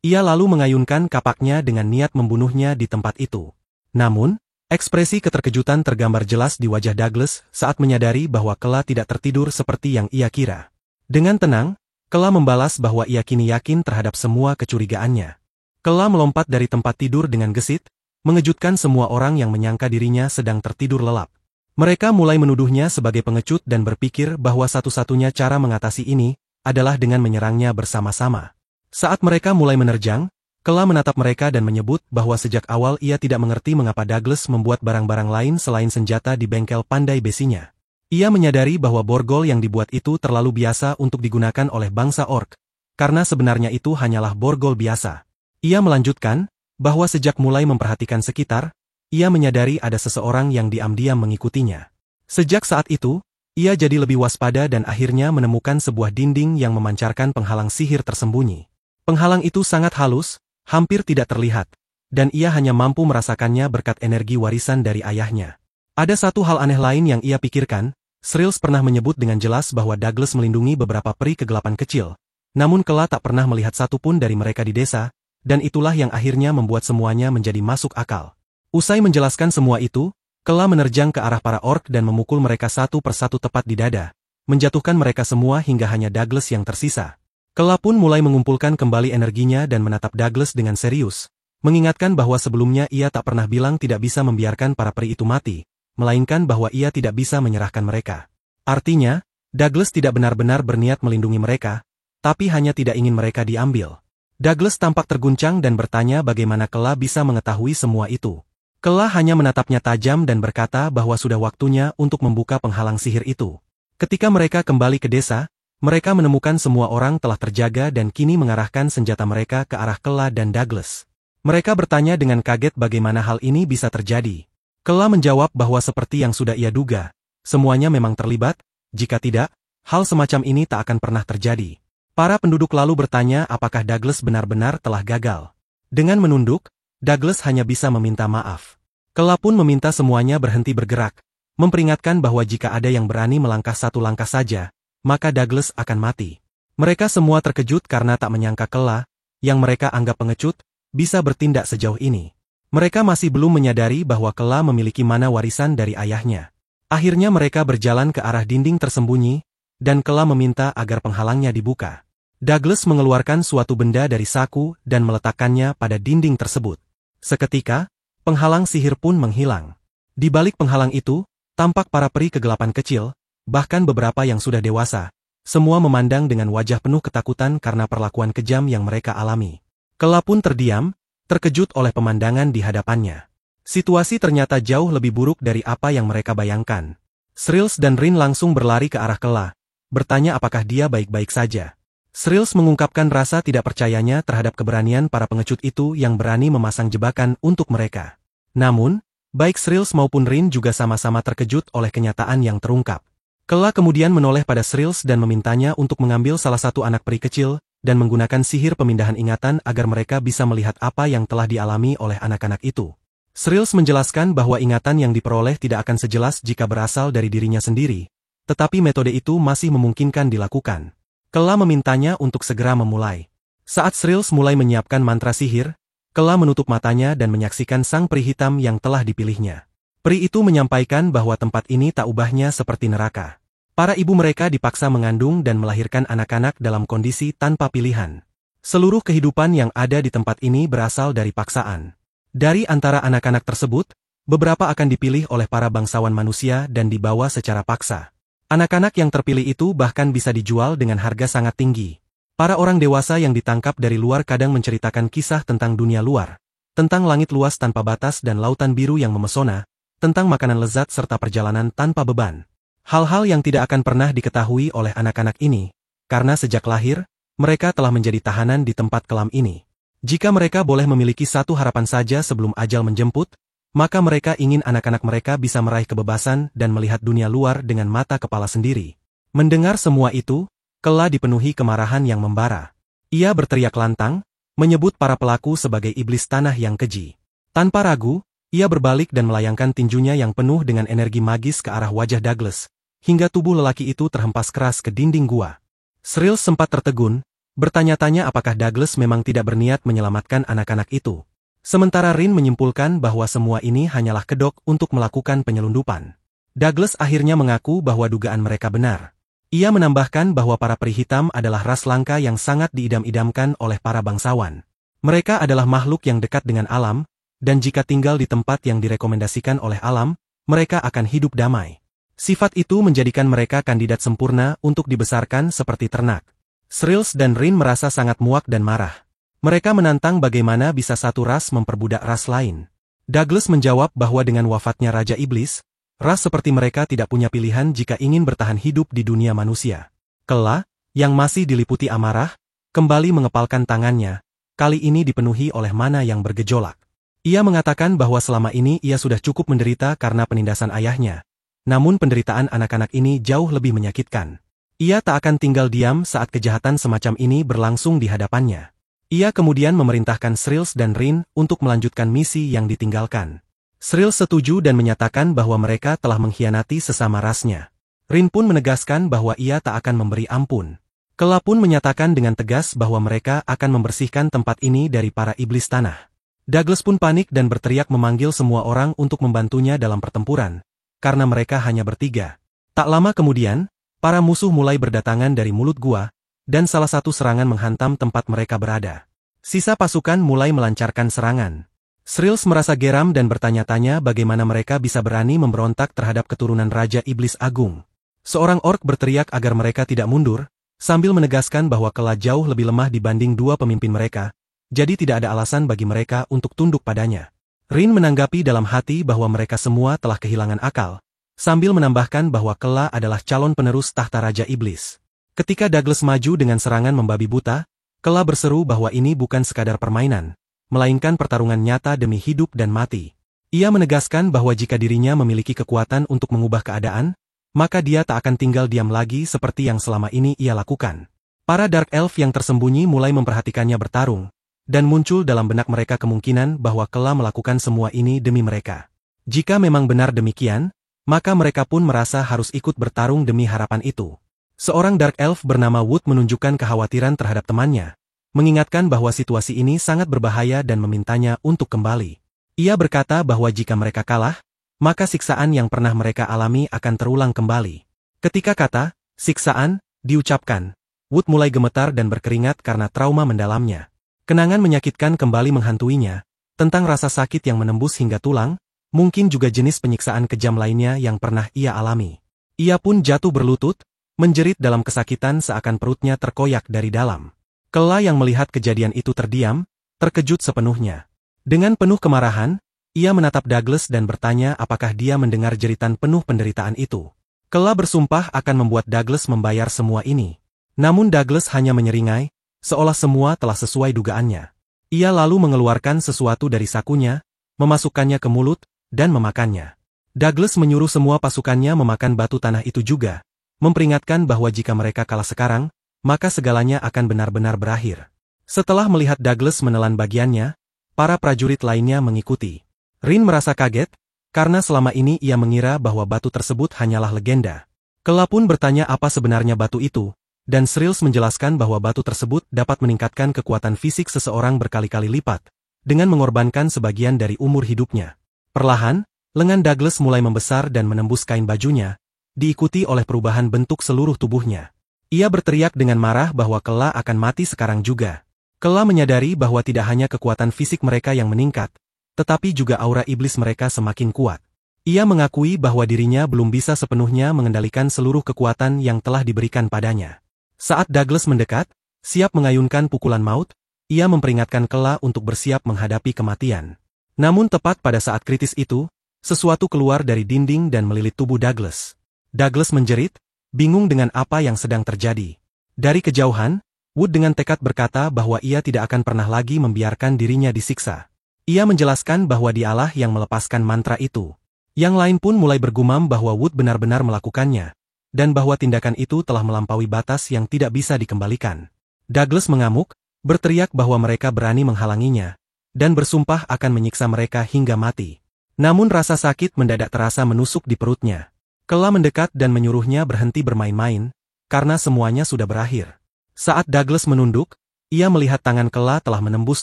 Speaker 1: Ia lalu mengayunkan kapaknya dengan niat membunuhnya di tempat itu. Namun, ekspresi keterkejutan tergambar jelas di wajah Douglas saat menyadari bahwa Kela tidak tertidur seperti yang ia kira. Dengan tenang, Kela membalas bahwa ia kini yakin terhadap semua kecurigaannya. Kela melompat dari tempat tidur dengan gesit, mengejutkan semua orang yang menyangka dirinya sedang tertidur lelap. Mereka mulai menuduhnya sebagai pengecut dan berpikir bahwa satu-satunya cara mengatasi ini adalah dengan menyerangnya bersama-sama. Saat mereka mulai menerjang, Kela menatap mereka dan menyebut bahwa sejak awal ia tidak mengerti mengapa Douglas membuat barang-barang lain selain senjata di bengkel pandai besinya. Ia menyadari bahwa borgol yang dibuat itu terlalu biasa untuk digunakan oleh bangsa orc, karena sebenarnya itu hanyalah borgol biasa. Ia melanjutkan bahwa sejak mulai memperhatikan sekitar, ia menyadari ada seseorang yang diam-diam mengikutinya. Sejak saat itu, ia jadi lebih waspada dan akhirnya menemukan sebuah dinding yang memancarkan penghalang sihir tersembunyi. Penghalang itu sangat halus, hampir tidak terlihat, dan ia hanya mampu merasakannya berkat energi warisan dari ayahnya. Ada satu hal aneh lain yang ia pikirkan, Shrills pernah menyebut dengan jelas bahwa Douglas melindungi beberapa peri kegelapan kecil, namun Kela tak pernah melihat satupun dari mereka di desa, dan itulah yang akhirnya membuat semuanya menjadi masuk akal. Usai menjelaskan semua itu, Kela menerjang ke arah para orc dan memukul mereka satu persatu tepat di dada, menjatuhkan mereka semua hingga hanya Douglas yang tersisa. Kela pun mulai mengumpulkan kembali energinya dan menatap Douglas dengan serius, mengingatkan bahwa sebelumnya ia tak pernah bilang tidak bisa membiarkan para peri itu mati, melainkan bahwa ia tidak bisa menyerahkan mereka. Artinya, Douglas tidak benar-benar berniat melindungi mereka, tapi hanya tidak ingin mereka diambil. Douglas tampak terguncang dan bertanya bagaimana Kela bisa mengetahui semua itu. Kela hanya menatapnya tajam dan berkata bahwa sudah waktunya untuk membuka penghalang sihir itu. Ketika mereka kembali ke desa, mereka menemukan semua orang telah terjaga dan kini mengarahkan senjata mereka ke arah Kela dan Douglas. Mereka bertanya dengan kaget bagaimana hal ini bisa terjadi. Kela menjawab bahwa seperti yang sudah ia duga, semuanya memang terlibat, jika tidak, hal semacam ini tak akan pernah terjadi. Para penduduk lalu bertanya apakah Douglas benar-benar telah gagal. Dengan menunduk, Douglas hanya bisa meminta maaf. Kela pun meminta semuanya berhenti bergerak, memperingatkan bahwa jika ada yang berani melangkah satu langkah saja, maka Douglas akan mati. Mereka semua terkejut karena tak menyangka Kela, yang mereka anggap pengecut, bisa bertindak sejauh ini. Mereka masih belum menyadari bahwa Kela memiliki mana warisan dari ayahnya. Akhirnya mereka berjalan ke arah dinding tersembunyi, dan Kela meminta agar penghalangnya dibuka. Douglas mengeluarkan suatu benda dari saku dan meletakkannya pada dinding tersebut. Seketika, penghalang sihir pun menghilang. Di balik penghalang itu, tampak para peri kegelapan kecil, bahkan beberapa yang sudah dewasa, semua memandang dengan wajah penuh ketakutan karena perlakuan kejam yang mereka alami. Kela pun terdiam, terkejut oleh pemandangan di hadapannya. Situasi ternyata jauh lebih buruk dari apa yang mereka bayangkan. Shrills dan Rin langsung berlari ke arah Kela, bertanya apakah dia baik-baik saja. Shrills mengungkapkan rasa tidak percayanya terhadap keberanian para pengecut itu yang berani memasang jebakan untuk mereka. Namun, baik Shrills maupun Rin juga sama-sama terkejut oleh kenyataan yang terungkap. Kela kemudian menoleh pada Shrills dan memintanya untuk mengambil salah satu anak peri kecil, dan menggunakan sihir pemindahan ingatan agar mereka bisa melihat apa yang telah dialami oleh anak-anak itu. Shrills menjelaskan bahwa ingatan yang diperoleh tidak akan sejelas jika berasal dari dirinya sendiri, tetapi metode itu masih memungkinkan dilakukan. Kela memintanya untuk segera memulai. Saat Shrills mulai menyiapkan mantra sihir, Kela menutup matanya dan menyaksikan sang peri hitam yang telah dipilihnya. Peri itu menyampaikan bahwa tempat ini tak ubahnya seperti neraka. Para ibu mereka dipaksa mengandung dan melahirkan anak-anak dalam kondisi tanpa pilihan. Seluruh kehidupan yang ada di tempat ini berasal dari paksaan. Dari antara anak-anak tersebut, beberapa akan dipilih oleh para bangsawan manusia dan dibawa secara paksa. Anak-anak yang terpilih itu bahkan bisa dijual dengan harga sangat tinggi. Para orang dewasa yang ditangkap dari luar kadang menceritakan kisah tentang dunia luar, tentang langit luas tanpa batas dan lautan biru yang memesona, tentang makanan lezat serta perjalanan tanpa beban. Hal-hal yang tidak akan pernah diketahui oleh anak-anak ini, karena sejak lahir, mereka telah menjadi tahanan di tempat kelam ini. Jika mereka boleh memiliki satu harapan saja sebelum ajal menjemput, maka mereka ingin anak-anak mereka bisa meraih kebebasan dan melihat dunia luar dengan mata kepala sendiri. Mendengar semua itu, Kela dipenuhi kemarahan yang membara. Ia berteriak lantang, menyebut para pelaku sebagai iblis tanah yang keji. Tanpa ragu, ia berbalik dan melayangkan tinjunya yang penuh dengan energi magis ke arah wajah Douglas, hingga tubuh lelaki itu terhempas keras ke dinding gua. Shrills sempat tertegun, bertanya-tanya apakah Douglas memang tidak berniat menyelamatkan anak-anak itu. Sementara Rin menyimpulkan bahwa semua ini hanyalah kedok untuk melakukan penyelundupan. Douglas akhirnya mengaku bahwa dugaan mereka benar. Ia menambahkan bahwa para peri hitam adalah ras langka yang sangat diidam-idamkan oleh para bangsawan. Mereka adalah makhluk yang dekat dengan alam, dan jika tinggal di tempat yang direkomendasikan oleh alam, mereka akan hidup damai. Sifat itu menjadikan mereka kandidat sempurna untuk dibesarkan seperti ternak. Shrills dan Rin merasa sangat muak dan marah. Mereka menantang bagaimana bisa satu ras memperbudak ras lain. Douglas menjawab bahwa dengan wafatnya Raja Iblis, ras seperti mereka tidak punya pilihan jika ingin bertahan hidup di dunia manusia. Kela, yang masih diliputi amarah, kembali mengepalkan tangannya, kali ini dipenuhi oleh mana yang bergejolak. Ia mengatakan bahwa selama ini ia sudah cukup menderita karena penindasan ayahnya. Namun penderitaan anak-anak ini jauh lebih menyakitkan. Ia tak akan tinggal diam saat kejahatan semacam ini berlangsung di hadapannya. Ia kemudian memerintahkan Shrills dan Rin untuk melanjutkan misi yang ditinggalkan. Shrills setuju dan menyatakan bahwa mereka telah mengkhianati sesama rasnya. Rin pun menegaskan bahwa ia tak akan memberi ampun. Kela pun menyatakan dengan tegas bahwa mereka akan membersihkan tempat ini dari para iblis tanah. Douglas pun panik dan berteriak memanggil semua orang untuk membantunya dalam pertempuran, karena mereka hanya bertiga. Tak lama kemudian, para musuh mulai berdatangan dari mulut gua, dan salah satu serangan menghantam tempat mereka berada. Sisa pasukan mulai melancarkan serangan. Shrills merasa geram dan bertanya-tanya bagaimana mereka bisa berani memberontak terhadap keturunan Raja Iblis Agung. Seorang orc berteriak agar mereka tidak mundur, sambil menegaskan bahwa Kela jauh lebih lemah dibanding dua pemimpin mereka, jadi tidak ada alasan bagi mereka untuk tunduk padanya. Rin menanggapi dalam hati bahwa mereka semua telah kehilangan akal, sambil menambahkan bahwa Kela adalah calon penerus tahta Raja Iblis. Ketika Douglas maju dengan serangan membabi buta, Kela berseru bahwa ini bukan sekadar permainan, melainkan pertarungan nyata demi hidup dan mati. Ia menegaskan bahwa jika dirinya memiliki kekuatan untuk mengubah keadaan, maka dia tak akan tinggal diam lagi seperti yang selama ini ia lakukan. Para Dark Elf yang tersembunyi mulai memperhatikannya bertarung, dan muncul dalam benak mereka kemungkinan bahwa Kela melakukan semua ini demi mereka. Jika memang benar demikian, maka mereka pun merasa harus ikut bertarung demi harapan itu. Seorang Dark Elf bernama Wood menunjukkan kekhawatiran terhadap temannya, mengingatkan bahwa situasi ini sangat berbahaya dan memintanya untuk kembali. Ia berkata bahwa jika mereka kalah, maka siksaan yang pernah mereka alami akan terulang kembali. Ketika kata siksaan diucapkan, Wood mulai gemetar dan berkeringat karena trauma mendalamnya. Kenangan menyakitkan kembali menghantuinya, tentang rasa sakit yang menembus hingga tulang, mungkin juga jenis penyiksaan kejam lainnya yang pernah ia alami. Ia pun jatuh berlutut, menjerit dalam kesakitan seakan perutnya terkoyak dari dalam. Kela yang melihat kejadian itu terdiam, terkejut sepenuhnya. Dengan penuh kemarahan, ia menatap Douglas dan bertanya apakah dia mendengar jeritan penuh penderitaan itu. Kela bersumpah akan membuat Douglas membayar semua ini. Namun Douglas hanya menyeringai, seolah semua telah sesuai dugaannya. Ia lalu mengeluarkan sesuatu dari sakunya, memasukkannya ke mulut, dan memakannya. Douglas menyuruh semua pasukannya memakan batu tanah itu juga, memperingatkan bahwa jika mereka kalah sekarang, maka segalanya akan benar-benar berakhir. Setelah melihat Douglas menelan bagiannya, para prajurit lainnya mengikuti. Rin merasa kaget, karena selama ini ia mengira bahwa batu tersebut hanyalah legenda. Kela pun bertanya apa sebenarnya batu itu, dan Shrills menjelaskan bahwa batu tersebut dapat meningkatkan kekuatan fisik seseorang berkali-kali lipat, dengan mengorbankan sebagian dari umur hidupnya. Perlahan, lengan Douglas mulai membesar dan menembus kain bajunya, diikuti oleh perubahan bentuk seluruh tubuhnya. Ia berteriak dengan marah bahwa Kela akan mati sekarang juga. Kela menyadari bahwa tidak hanya kekuatan fisik mereka yang meningkat, tetapi juga aura iblis mereka semakin kuat. Ia mengakui bahwa dirinya belum bisa sepenuhnya mengendalikan seluruh kekuatan yang telah diberikan padanya. Saat Douglas mendekat, siap mengayunkan pukulan maut, ia memperingatkan Kela untuk bersiap menghadapi kematian. Namun tepat pada saat kritis itu, sesuatu keluar dari dinding dan melilit tubuh Douglas. Douglas menjerit, bingung dengan apa yang sedang terjadi. Dari kejauhan, Wood dengan tekad berkata bahwa ia tidak akan pernah lagi membiarkan dirinya disiksa. Ia menjelaskan bahwa dialah yang melepaskan mantra itu. Yang lain pun mulai bergumam bahwa Wood benar-benar melakukannya, dan bahwa tindakan itu telah melampaui batas yang tidak bisa dikembalikan. Douglas mengamuk, berteriak bahwa mereka berani menghalanginya, dan bersumpah akan menyiksa mereka hingga mati. Namun rasa sakit mendadak terasa menusuk di perutnya. Kela mendekat dan menyuruhnya berhenti bermain-main, karena semuanya sudah berakhir. Saat Douglas menunduk, ia melihat tangan Kela telah menembus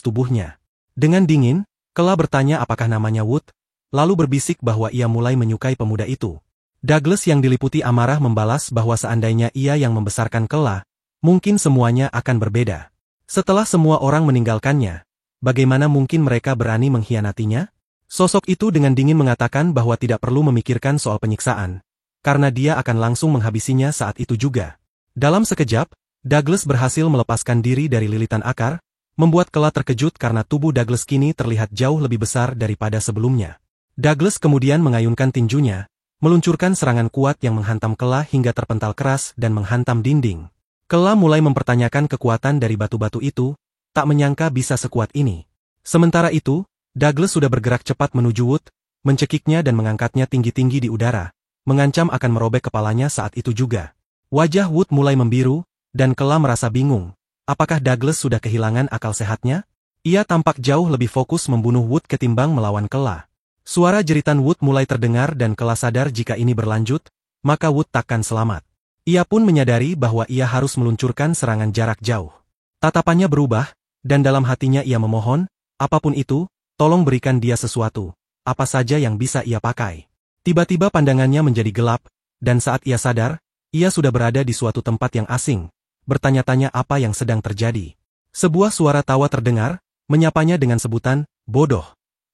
Speaker 1: tubuhnya. Dengan dingin, Kela bertanya apakah namanya Wood, lalu berbisik bahwa ia mulai menyukai pemuda itu. Douglas yang diliputi amarah membalas bahwa seandainya ia yang membesarkan Kela, mungkin semuanya akan berbeda. Setelah semua orang meninggalkannya, bagaimana mungkin mereka berani mengkhianatinya? Sosok itu dengan dingin mengatakan bahwa tidak perlu memikirkan soal penyiksaan, karena dia akan langsung menghabisinya saat itu juga. Dalam sekejap, Douglas berhasil melepaskan diri dari lilitan akar, membuat Kela terkejut karena tubuh Douglas kini terlihat jauh lebih besar daripada sebelumnya. Douglas kemudian mengayunkan tinjunya, meluncurkan serangan kuat yang menghantam Kela hingga terpental keras dan menghantam dinding. Kela mulai mempertanyakan kekuatan dari batu-batu itu, tak menyangka bisa sekuat ini. Sementara itu, Douglas sudah bergerak cepat menuju Wood, mencekiknya dan mengangkatnya tinggi-tinggi di udara, mengancam akan merobek kepalanya saat itu juga. Wajah Wood mulai membiru, dan Kela merasa bingung. Apakah Douglas sudah kehilangan akal sehatnya? Ia tampak jauh lebih fokus membunuh Wood ketimbang melawan Kela. Suara jeritan Wood mulai terdengar dan Kela sadar jika ini berlanjut, maka Wood takkan selamat. Ia pun menyadari bahwa ia harus meluncurkan serangan jarak jauh. Tatapannya berubah, dan dalam hatinya ia memohon, apapun itu, tolong berikan dia sesuatu, apa saja yang bisa ia pakai. Tiba-tiba pandangannya menjadi gelap, dan saat ia sadar, ia sudah berada di suatu tempat yang asing, bertanya-tanya apa yang sedang terjadi. Sebuah suara tawa terdengar, menyapanya dengan sebutan, bodoh.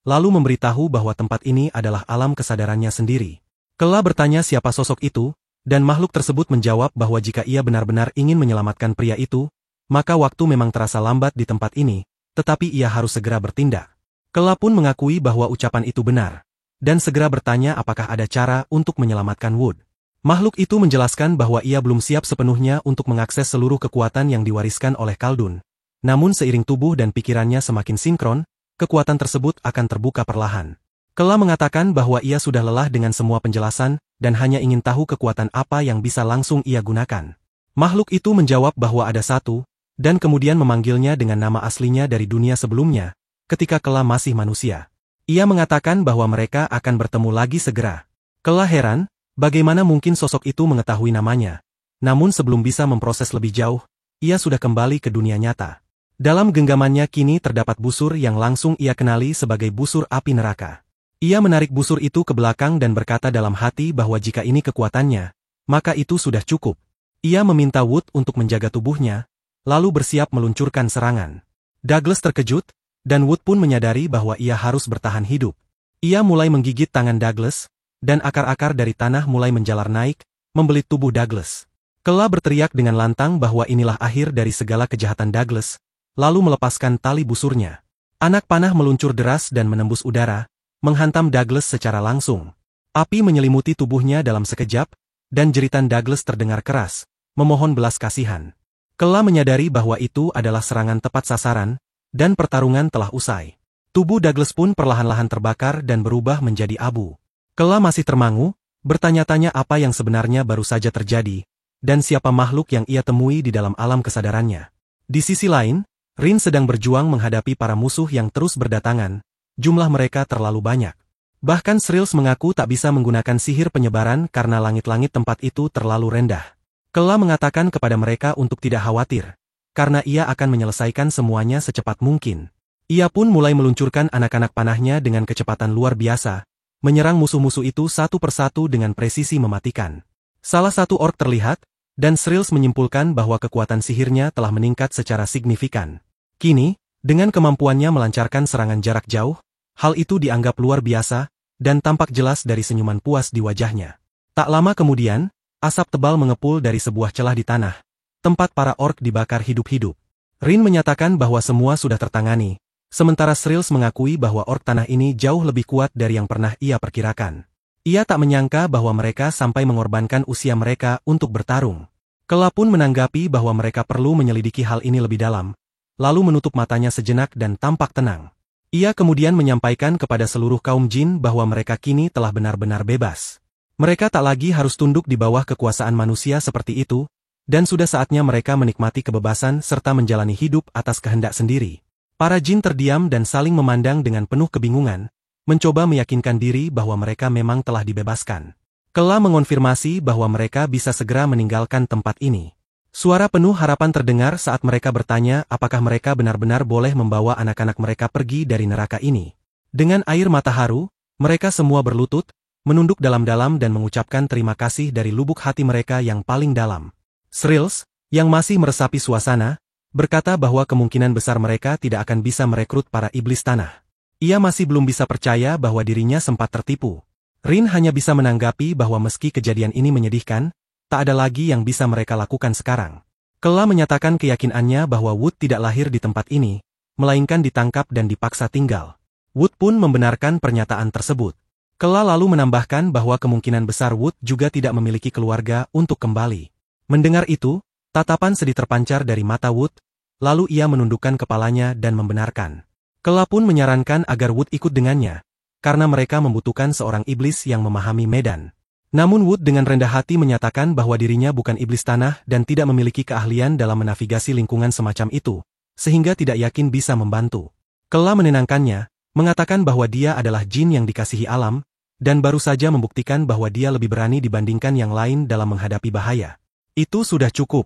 Speaker 1: Lalu memberitahu bahwa tempat ini adalah alam kesadarannya sendiri. Kela bertanya siapa sosok itu, dan makhluk tersebut menjawab bahwa jika ia benar-benar ingin menyelamatkan pria itu, maka waktu memang terasa lambat di tempat ini, tetapi ia harus segera bertindak. Kela pun mengakui bahwa ucapan itu benar, dan segera bertanya apakah ada cara untuk menyelamatkan Wood. Makhluk itu menjelaskan bahwa ia belum siap sepenuhnya untuk mengakses seluruh kekuatan yang diwariskan oleh Khaldun. Namun seiring tubuh dan pikirannya semakin sinkron, kekuatan tersebut akan terbuka perlahan. Kela mengatakan bahwa ia sudah lelah dengan semua penjelasan, dan hanya ingin tahu kekuatan apa yang bisa langsung ia gunakan. Makhluk itu menjawab bahwa ada satu, dan kemudian memanggilnya dengan nama aslinya dari dunia sebelumnya, ketika Kela masih manusia. Ia mengatakan bahwa mereka akan bertemu lagi segera. Kela heran, bagaimana mungkin sosok itu mengetahui namanya. Namun sebelum bisa memproses lebih jauh, ia sudah kembali ke dunia nyata. Dalam genggamannya kini terdapat busur yang langsung ia kenali sebagai busur api neraka. Ia menarik busur itu ke belakang dan berkata dalam hati bahwa jika ini kekuatannya, maka itu sudah cukup. Ia meminta Wood untuk menjaga tubuhnya, lalu bersiap meluncurkan serangan. Douglas terkejut, dan Wood pun menyadari bahwa ia harus bertahan hidup. Ia mulai menggigit tangan Douglas, dan akar-akar dari tanah mulai menjalar naik, membelit tubuh Douglas. Kela berteriak dengan lantang bahwa inilah akhir dari segala kejahatan Douglas, lalu melepaskan tali busurnya. Anak panah meluncur deras dan menembus udara, menghantam Douglas secara langsung. Api menyelimuti tubuhnya dalam sekejap, dan jeritan Douglas terdengar keras, memohon belas kasihan. Kela menyadari bahwa itu adalah serangan tepat sasaran, dan pertarungan telah usai. Tubuh Douglas pun perlahan-lahan terbakar dan berubah menjadi abu. Kela masih termangu, bertanya-tanya apa yang sebenarnya baru saja terjadi, dan siapa makhluk yang ia temui di dalam alam kesadarannya. Di sisi lain, Rin sedang berjuang menghadapi para musuh yang terus berdatangan, jumlah mereka terlalu banyak. Bahkan Srills mengaku tak bisa menggunakan sihir penyebaran karena langit-langit tempat itu terlalu rendah. Kela mengatakan kepada mereka untuk tidak khawatir, karena ia akan menyelesaikan semuanya secepat mungkin. Ia pun mulai meluncurkan anak-anak panahnya dengan kecepatan luar biasa, menyerang musuh-musuh itu satu persatu dengan presisi mematikan. Salah satu orc terlihat, dan Srills menyimpulkan bahwa kekuatan sihirnya telah meningkat secara signifikan. Kini, dengan kemampuannya melancarkan serangan jarak jauh, hal itu dianggap luar biasa, dan tampak jelas dari senyuman puas di wajahnya. Tak lama kemudian, asap tebal mengepul dari sebuah celah di tanah, tempat para orc dibakar hidup-hidup. Rin menyatakan bahwa semua sudah tertangani, sementara Srills mengakui bahwa orc tanah ini jauh lebih kuat dari yang pernah ia perkirakan. Ia tak menyangka bahwa mereka sampai mengorbankan usia mereka untuk bertarung. Kela pun menanggapi bahwa mereka perlu menyelidiki hal ini lebih dalam, lalu menutup matanya sejenak dan tampak tenang. Ia kemudian menyampaikan kepada seluruh kaum jin bahwa mereka kini telah benar-benar bebas. Mereka tak lagi harus tunduk di bawah kekuasaan manusia seperti itu, dan sudah saatnya mereka menikmati kebebasan serta menjalani hidup atas kehendak sendiri. Para jin terdiam dan saling memandang dengan penuh kebingungan, mencoba meyakinkan diri bahwa mereka memang telah dibebaskan. Kela mengonfirmasi bahwa mereka bisa segera meninggalkan tempat ini. Suara penuh harapan terdengar saat mereka bertanya apakah mereka benar-benar boleh membawa anak-anak mereka pergi dari neraka ini. Dengan air mata haru, mereka semua berlutut, menunduk dalam-dalam dan mengucapkan terima kasih dari lubuk hati mereka yang paling dalam. Srills, yang masih meresapi suasana, berkata bahwa kemungkinan besar mereka tidak akan bisa merekrut para iblis tanah. Ia masih belum bisa percaya bahwa dirinya sempat tertipu. Rin hanya bisa menanggapi bahwa meski kejadian ini menyedihkan, tak ada lagi yang bisa mereka lakukan sekarang. Kela menyatakan keyakinannya bahwa Wood tidak lahir di tempat ini, melainkan ditangkap dan dipaksa tinggal. Wood pun membenarkan pernyataan tersebut. Kela lalu menambahkan bahwa kemungkinan besar Wood juga tidak memiliki keluarga untuk kembali. Mendengar itu, tatapan sedih terpancar dari mata Wood, lalu ia menundukkan kepalanya dan membenarkan. Kela pun menyarankan agar Wood ikut dengannya, karena mereka membutuhkan seorang iblis yang memahami medan. Namun Wood dengan rendah hati menyatakan bahwa dirinya bukan iblis tanah dan tidak memiliki keahlian dalam menavigasi lingkungan semacam itu, sehingga tidak yakin bisa membantu. Kela menenangkannya, mengatakan bahwa dia adalah jin yang dikasihi alam, dan baru saja membuktikan bahwa dia lebih berani dibandingkan yang lain dalam menghadapi bahaya. Itu sudah cukup.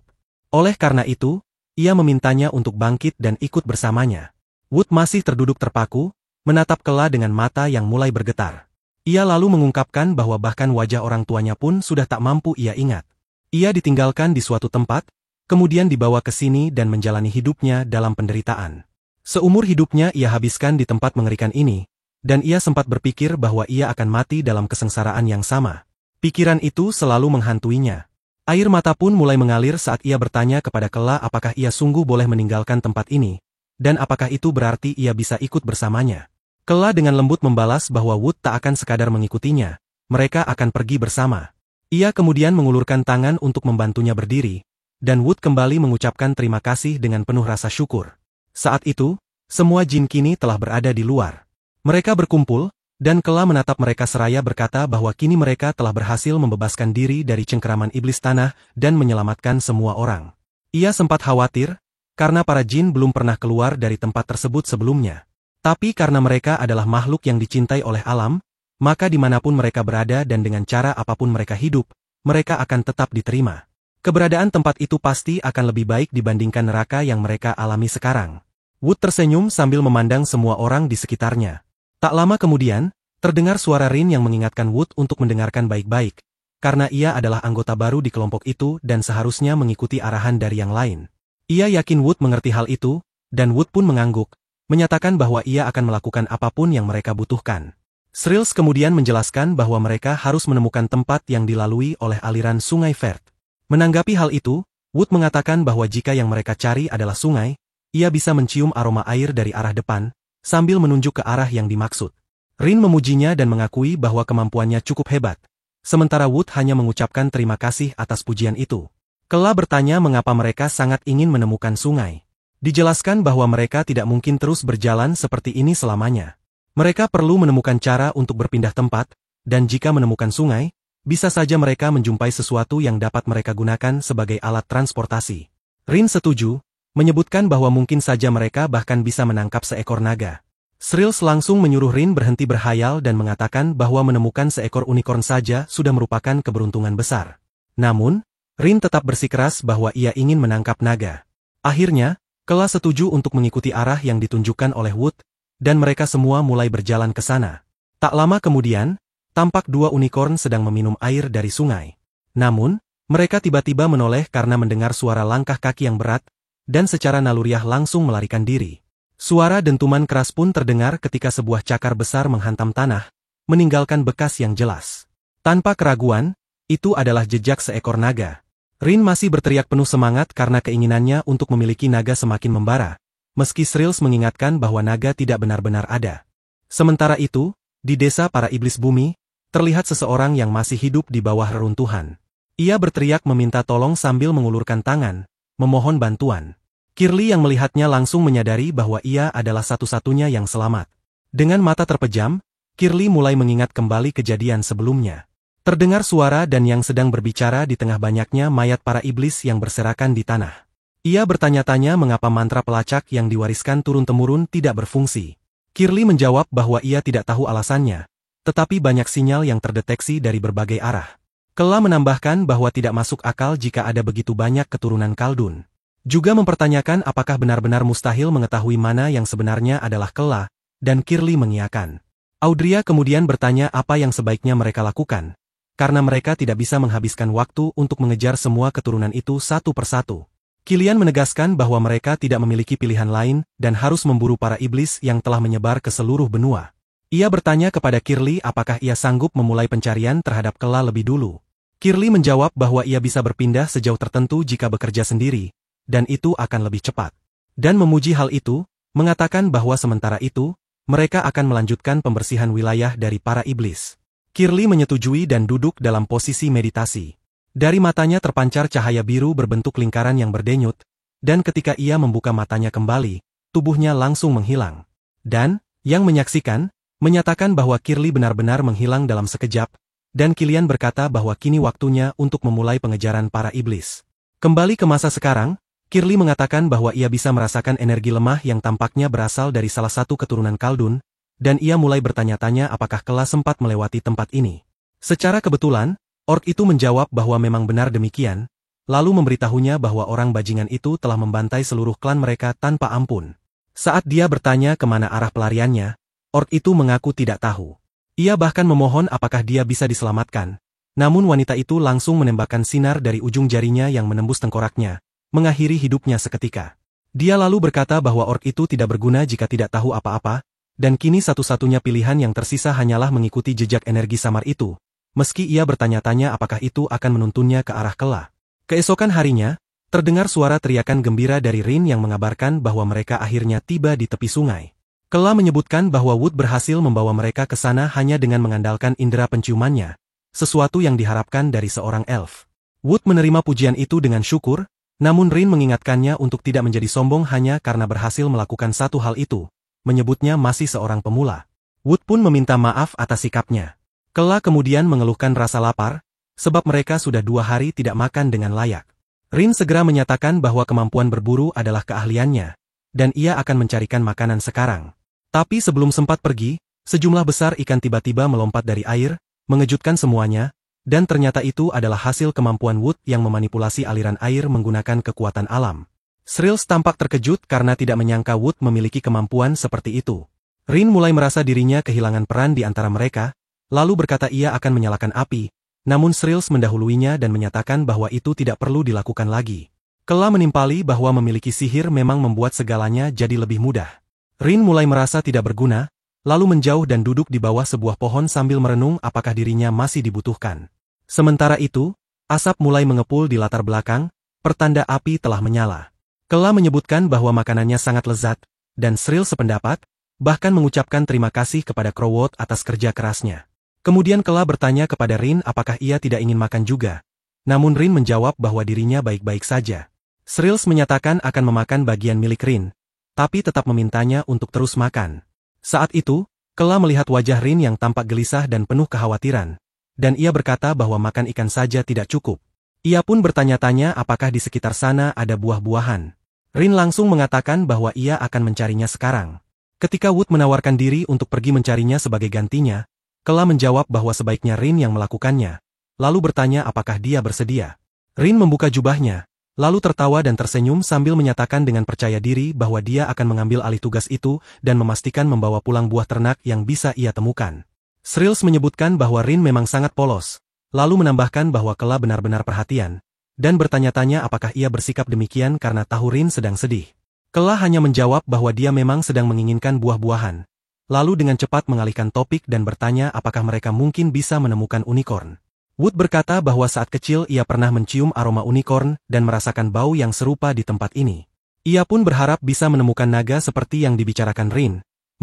Speaker 1: Oleh karena itu, ia memintanya untuk bangkit dan ikut bersamanya. Wood masih terduduk terpaku, menatap Kela dengan mata yang mulai bergetar. Ia lalu mengungkapkan bahwa bahkan wajah orang tuanya pun sudah tak mampu ia ingat. Ia ditinggalkan di suatu tempat, kemudian dibawa ke sini dan menjalani hidupnya dalam penderitaan. Seumur hidupnya ia habiskan di tempat mengerikan ini, dan ia sempat berpikir bahwa ia akan mati dalam kesengsaraan yang sama. Pikiran itu selalu menghantuinya. Air mata pun mulai mengalir saat ia bertanya kepada Kela apakah ia sungguh boleh meninggalkan tempat ini, dan apakah itu berarti ia bisa ikut bersamanya. Kela dengan lembut membalas bahwa Wood tak akan sekadar mengikutinya, mereka akan pergi bersama. Ia kemudian mengulurkan tangan untuk membantunya berdiri, dan Wood kembali mengucapkan terima kasih dengan penuh rasa syukur. Saat itu, semua jin kini telah berada di luar. Mereka berkumpul, dan Kela menatap mereka seraya berkata bahwa kini mereka telah berhasil membebaskan diri dari cengkeraman iblis tanah dan menyelamatkan semua orang. Ia sempat khawatir, karena para jin belum pernah keluar dari tempat tersebut sebelumnya. Tapi karena mereka adalah makhluk yang dicintai oleh alam, maka dimanapun mereka berada dan dengan cara apapun mereka hidup, mereka akan tetap diterima. Keberadaan tempat itu pasti akan lebih baik dibandingkan neraka yang mereka alami sekarang. Wood tersenyum sambil memandang semua orang di sekitarnya. Tak lama kemudian, terdengar suara Rin yang mengingatkan Wood untuk mendengarkan baik-baik, karena ia adalah anggota baru di kelompok itu dan seharusnya mengikuti arahan dari yang lain. Ia yakin Wood mengerti hal itu, dan Wood pun mengangguk, menyatakan bahwa ia akan melakukan apapun yang mereka butuhkan. Shrills kemudian menjelaskan bahwa mereka harus menemukan tempat yang dilalui oleh aliran sungai Vert. Menanggapi hal itu, Wood mengatakan bahwa jika yang mereka cari adalah sungai, ia bisa mencium aroma air dari arah depan, sambil menunjuk ke arah yang dimaksud. Rin memujinya dan mengakui bahwa kemampuannya cukup hebat. Sementara Wood hanya mengucapkan terima kasih atas pujian itu. Kela bertanya mengapa mereka sangat ingin menemukan sungai. Dijelaskan bahwa mereka tidak mungkin terus berjalan seperti ini selamanya. Mereka perlu menemukan cara untuk berpindah tempat, dan jika menemukan sungai, bisa saja mereka menjumpai sesuatu yang dapat mereka gunakan sebagai alat transportasi. Rin setuju, menyebutkan bahwa mungkin saja mereka bahkan bisa menangkap seekor naga. Shrills langsung menyuruh Rin berhenti berhayal dan mengatakan bahwa menemukan seekor unicorn saja sudah merupakan keberuntungan besar. Namun, Rin tetap bersikeras bahwa ia ingin menangkap naga. Akhirnya, Kela setuju untuk mengikuti arah yang ditunjukkan oleh Wood, dan mereka semua mulai berjalan ke sana. Tak lama kemudian, tampak dua unicorn sedang meminum air dari sungai. Namun, mereka tiba-tiba menoleh karena mendengar suara langkah kaki yang berat, dan secara naluriah langsung melarikan diri. Suara dentuman keras pun terdengar ketika sebuah cakar besar menghantam tanah, meninggalkan bekas yang jelas. Tanpa keraguan, itu adalah jejak seekor naga. Rin masih berteriak penuh semangat karena keinginannya untuk memiliki naga semakin membara, meski Shrills mengingatkan bahwa naga tidak benar-benar ada. Sementara itu, di desa para iblis bumi, terlihat seseorang yang masih hidup di bawah reruntuhan. Ia berteriak meminta tolong sambil mengulurkan tangan, memohon bantuan. Kirli yang melihatnya langsung menyadari bahwa ia adalah satu-satunya yang selamat. Dengan mata terpejam, Kirli mulai mengingat kembali kejadian sebelumnya. Terdengar suara dan yang sedang berbicara di tengah banyaknya mayat para iblis yang berserakan di tanah. Ia bertanya-tanya mengapa mantra pelacak yang diwariskan turun-temurun tidak berfungsi. Kirli menjawab bahwa ia tidak tahu alasannya, tetapi banyak sinyal yang terdeteksi dari berbagai arah. Kela menambahkan bahwa tidak masuk akal jika ada begitu banyak keturunan Kaldun. Juga mempertanyakan apakah benar-benar mustahil mengetahui mana yang sebenarnya adalah Kela, dan Kirli mengiyakan. Audria kemudian bertanya apa yang sebaiknya mereka lakukan, karena mereka tidak bisa menghabiskan waktu untuk mengejar semua keturunan itu satu persatu. Kilian menegaskan bahwa mereka tidak memiliki pilihan lain dan harus memburu para iblis yang telah menyebar ke seluruh benua. Ia bertanya kepada Kirli apakah ia sanggup memulai pencarian terhadap Kela lebih dulu. Kirli menjawab bahwa ia bisa berpindah sejauh tertentu jika bekerja sendiri, dan itu akan lebih cepat. Dan memuji hal itu, mengatakan bahwa sementara itu, mereka akan melanjutkan pembersihan wilayah dari para iblis. Kirli menyetujui dan duduk dalam posisi meditasi. Dari matanya terpancar cahaya biru berbentuk lingkaran yang berdenyut, dan ketika ia membuka matanya kembali, tubuhnya langsung menghilang. Dan, yang menyaksikan, menyatakan bahwa Kirli benar-benar menghilang dalam sekejap, dan Kilian berkata bahwa kini waktunya untuk memulai pengejaran para iblis. Kembali ke masa sekarang, Kirli mengatakan bahwa ia bisa merasakan energi lemah yang tampaknya berasal dari salah satu keturunan Kaldun, dan ia mulai bertanya-tanya apakah Kela sempat melewati tempat ini. Secara kebetulan, orc itu menjawab bahwa memang benar demikian, lalu memberitahunya bahwa orang bajingan itu telah membantai seluruh klan mereka tanpa ampun. Saat dia bertanya kemana arah pelariannya, orc itu mengaku tidak tahu. Ia bahkan memohon apakah dia bisa diselamatkan, namun wanita itu langsung menembakkan sinar dari ujung jarinya yang menembus tengkoraknya, mengakhiri hidupnya seketika. Dia lalu berkata bahwa orc itu tidak berguna jika tidak tahu apa-apa, dan kini satu-satunya pilihan yang tersisa hanyalah mengikuti jejak energi samar itu, meski ia bertanya-tanya apakah itu akan menuntunnya ke arah Kela. Keesokan harinya, terdengar suara teriakan gembira dari Rin yang mengabarkan bahwa mereka akhirnya tiba di tepi sungai. Kela menyebutkan bahwa Wood berhasil membawa mereka ke sana hanya dengan mengandalkan indera penciumannya, sesuatu yang diharapkan dari seorang elf. Wood menerima pujian itu dengan syukur, namun Rin mengingatkannya untuk tidak menjadi sombong hanya karena berhasil melakukan satu hal itu, menyebutnya masih seorang pemula. Wood pun meminta maaf atas sikapnya. Kela kemudian mengeluhkan rasa lapar, sebab mereka sudah 2 hari tidak makan dengan layak. Rin segera menyatakan bahwa kemampuan berburu adalah keahliannya, dan ia akan mencarikan makanan sekarang. Tapi sebelum sempat pergi, sejumlah besar ikan tiba-tiba melompat dari air, mengejutkan semuanya, dan ternyata itu adalah hasil kemampuan Wood yang memanipulasi aliran air menggunakan kekuatan alam. Shrills tampak terkejut karena tidak menyangka Wood memiliki kemampuan seperti itu. Rin mulai merasa dirinya kehilangan peran di antara mereka, lalu berkata ia akan menyalakan api, namun Shrills mendahuluinya dan menyatakan bahwa itu tidak perlu dilakukan lagi. Kela menimpali bahwa memiliki sihir memang membuat segalanya jadi lebih mudah. Rin mulai merasa tidak berguna, lalu menjauh dan duduk di bawah sebuah pohon sambil merenung apakah dirinya masih dibutuhkan. Sementara itu, asap mulai mengepul di latar belakang, pertanda api telah menyala. Kela menyebutkan bahwa makanannya sangat lezat, dan Shrill sependapat, bahkan mengucapkan terima kasih kepada Crowwood atas kerja kerasnya. Kemudian Kela bertanya kepada Rin apakah ia tidak ingin makan juga, namun Rin menjawab bahwa dirinya baik-baik saja. Shrills menyatakan akan memakan bagian milik Rin, tapi tetap memintanya untuk terus makan. Saat itu, Kela melihat wajah Rin yang tampak gelisah dan penuh kekhawatiran, dan ia berkata bahwa makan ikan saja tidak cukup. Ia pun bertanya-tanya apakah di sekitar sana ada buah-buahan. Rin langsung mengatakan bahwa ia akan mencarinya sekarang. Ketika Wood menawarkan diri untuk pergi mencarinya sebagai gantinya, Kela menjawab bahwa sebaiknya Rin yang melakukannya, lalu bertanya apakah dia bersedia. Rin membuka jubahnya, lalu tertawa dan tersenyum sambil menyatakan dengan percaya diri bahwa dia akan mengambil alih tugas itu dan memastikan membawa pulang buah ternak yang bisa ia temukan. Shrills menyebutkan bahwa Rin memang sangat polos, lalu menambahkan bahwa Kela benar-benar perhatian, dan bertanya-tanya apakah ia bersikap demikian karena tahu Rin sedang sedih. Kela hanya menjawab bahwa dia memang sedang menginginkan buah-buahan, lalu dengan cepat mengalihkan topik dan bertanya apakah mereka mungkin bisa menemukan unicorn. Wood berkata bahwa saat kecil ia pernah mencium aroma unicorn dan merasakan bau yang serupa di tempat ini. Ia pun berharap bisa menemukan naga seperti yang dibicarakan Rin,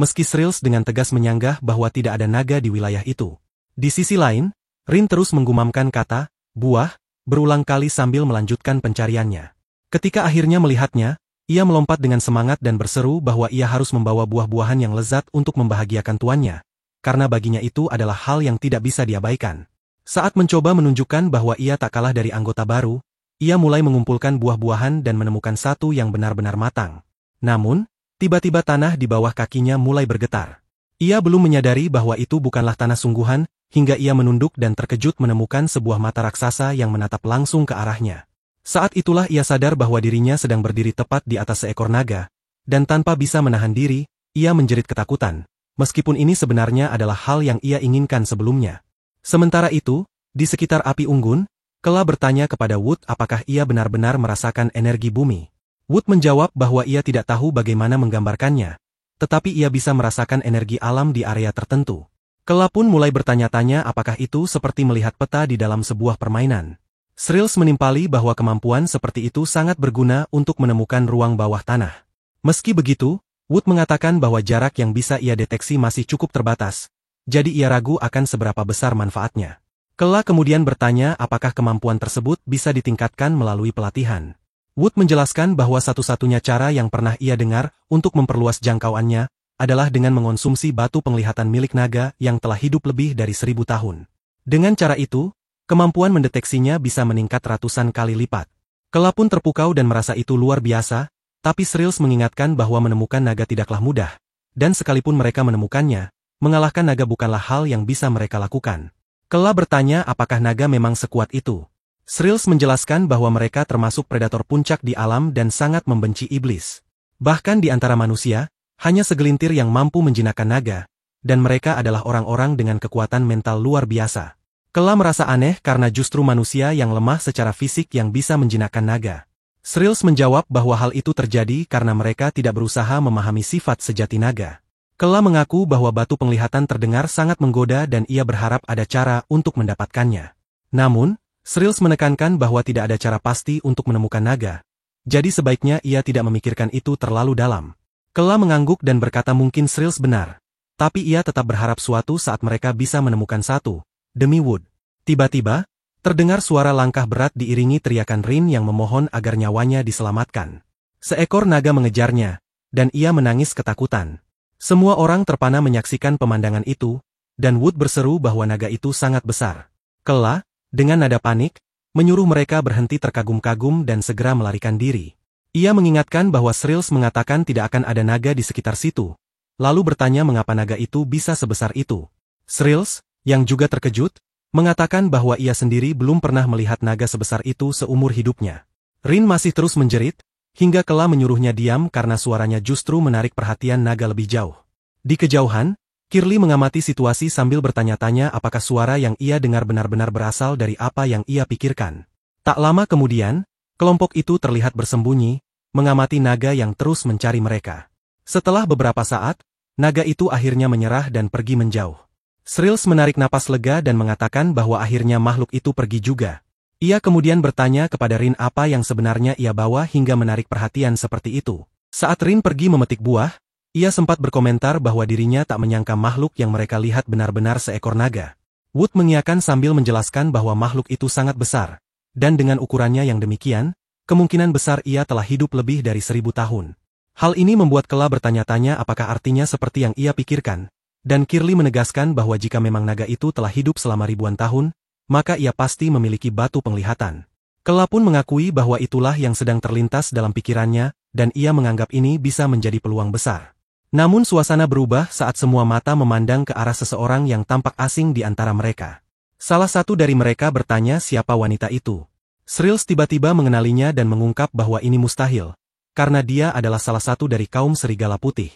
Speaker 1: meski Shrills dengan tegas menyanggah bahwa tidak ada naga di wilayah itu. Di sisi lain, Rin terus menggumamkan kata, buah, berulang kali sambil melanjutkan pencariannya. Ketika akhirnya melihatnya, ia melompat dengan semangat dan berseru bahwa ia harus membawa buah-buahan yang lezat untuk membahagiakan tuannya, karena baginya itu adalah hal yang tidak bisa diabaikan. Saat mencoba menunjukkan bahwa ia tak kalah dari anggota baru, ia mulai mengumpulkan buah-buahan dan menemukan satu yang benar-benar matang. Namun, tiba-tiba tanah di bawah kakinya mulai bergetar. Ia belum menyadari bahwa itu bukanlah tanah sungguhan, hingga ia menunduk dan terkejut menemukan sebuah mata raksasa yang menatap langsung ke arahnya. Saat itulah ia sadar bahwa dirinya sedang berdiri tepat di atas seekor naga, dan tanpa bisa menahan diri, ia menjerit ketakutan, meskipun ini sebenarnya adalah hal yang ia inginkan sebelumnya. Sementara itu, di sekitar api unggun, Kela bertanya kepada Wood apakah ia benar-benar merasakan energi bumi. Wood menjawab bahwa ia tidak tahu bagaimana menggambarkannya, tetapi ia bisa merasakan energi alam di area tertentu. Kela pun mulai bertanya-tanya apakah itu seperti melihat peta di dalam sebuah permainan. Shrills menimpali bahwa kemampuan seperti itu sangat berguna untuk menemukan ruang bawah tanah. Meski begitu, Wood mengatakan bahwa jarak yang bisa ia deteksi masih cukup terbatas, jadi ia ragu akan seberapa besar manfaatnya. Kela kemudian bertanya apakah kemampuan tersebut bisa ditingkatkan melalui pelatihan. Wood menjelaskan bahwa satu-satunya cara yang pernah ia dengar untuk memperluas jangkauannya adalah dengan mengonsumsi batu penglihatan milik naga yang telah hidup lebih dari 1000 tahun. Dengan cara itu, kemampuan mendeteksinya bisa meningkat ratusan kali lipat. Kela pun terpukau dan merasa itu luar biasa, tapi Shrills mengingatkan bahwa menemukan naga tidaklah mudah, dan sekalipun mereka menemukannya, mengalahkan naga bukanlah hal yang bisa mereka lakukan. Kela bertanya apakah naga memang sekuat itu. Shrills menjelaskan bahwa mereka termasuk predator puncak di alam dan sangat membenci iblis. Bahkan di antara manusia, hanya segelintir yang mampu menjinakkan naga, dan mereka adalah orang-orang dengan kekuatan mental luar biasa. Kela merasa aneh karena justru manusia yang lemah secara fisik yang bisa menjinakkan naga. Shrills menjawab bahwa hal itu terjadi karena mereka tidak berusaha memahami sifat sejati naga. Kela mengaku bahwa batu penglihatan terdengar sangat menggoda dan ia berharap ada cara untuk mendapatkannya. Namun, Shrills menekankan bahwa tidak ada cara pasti untuk menemukan naga, jadi sebaiknya ia tidak memikirkan itu terlalu dalam. Kela mengangguk dan berkata mungkin Shrills benar, tapi ia tetap berharap suatu saat mereka bisa menemukan satu, demi Wood. Tiba-tiba, terdengar suara langkah berat diiringi teriakan Rin yang memohon agar nyawanya diselamatkan. Seekor naga mengejarnya, dan ia menangis ketakutan. Semua orang terpana menyaksikan pemandangan itu, dan Wood berseru bahwa naga itu sangat besar. Kela, dengan nada panik, menyuruh mereka berhenti terkagum-kagum dan segera melarikan diri. Ia mengingatkan bahwa Shrills mengatakan tidak akan ada naga di sekitar situ, lalu bertanya mengapa naga itu bisa sebesar itu. Shrills, yang juga terkejut, mengatakan bahwa ia sendiri belum pernah melihat naga sebesar itu seumur hidupnya. Rin masih terus menjerit, hingga Kela menyuruhnya diam karena suaranya justru menarik perhatian naga lebih jauh. Di kejauhan, Kirli mengamati situasi sambil bertanya-tanya apakah suara yang ia dengar benar-benar berasal dari apa yang ia pikirkan. Tak lama kemudian, kelompok itu terlihat bersembunyi, mengamati naga yang terus mencari mereka. Setelah beberapa saat, naga itu akhirnya menyerah dan pergi menjauh. Shrills menarik napas lega dan mengatakan bahwa akhirnya makhluk itu pergi juga. Ia kemudian bertanya kepada Rin apa yang sebenarnya ia bawa hingga menarik perhatian seperti itu. Saat Rin pergi memetik buah, ia sempat berkomentar bahwa dirinya tak menyangka makhluk yang mereka lihat benar-benar seekor naga. Wood mengiyakan sambil menjelaskan bahwa makhluk itu sangat besar, dan dengan ukurannya yang demikian, kemungkinan besar ia telah hidup lebih dari 1000 tahun. Hal ini membuat Kela bertanya-tanya apakah artinya seperti yang ia pikirkan, dan Kirli menegaskan bahwa jika memang naga itu telah hidup selama ribuan tahun, maka ia pasti memiliki batu penglihatan. Kela pun mengakui bahwa itulah yang sedang terlintas dalam pikirannya, dan ia menganggap ini bisa menjadi peluang besar. Namun suasana berubah saat semua mata memandang ke arah seseorang yang tampak asing di antara mereka. Salah satu dari mereka bertanya siapa wanita itu. Shrills tiba-tiba mengenalinya dan mengungkap bahwa ini mustahil, karena dia adalah salah satu dari kaum serigala putih.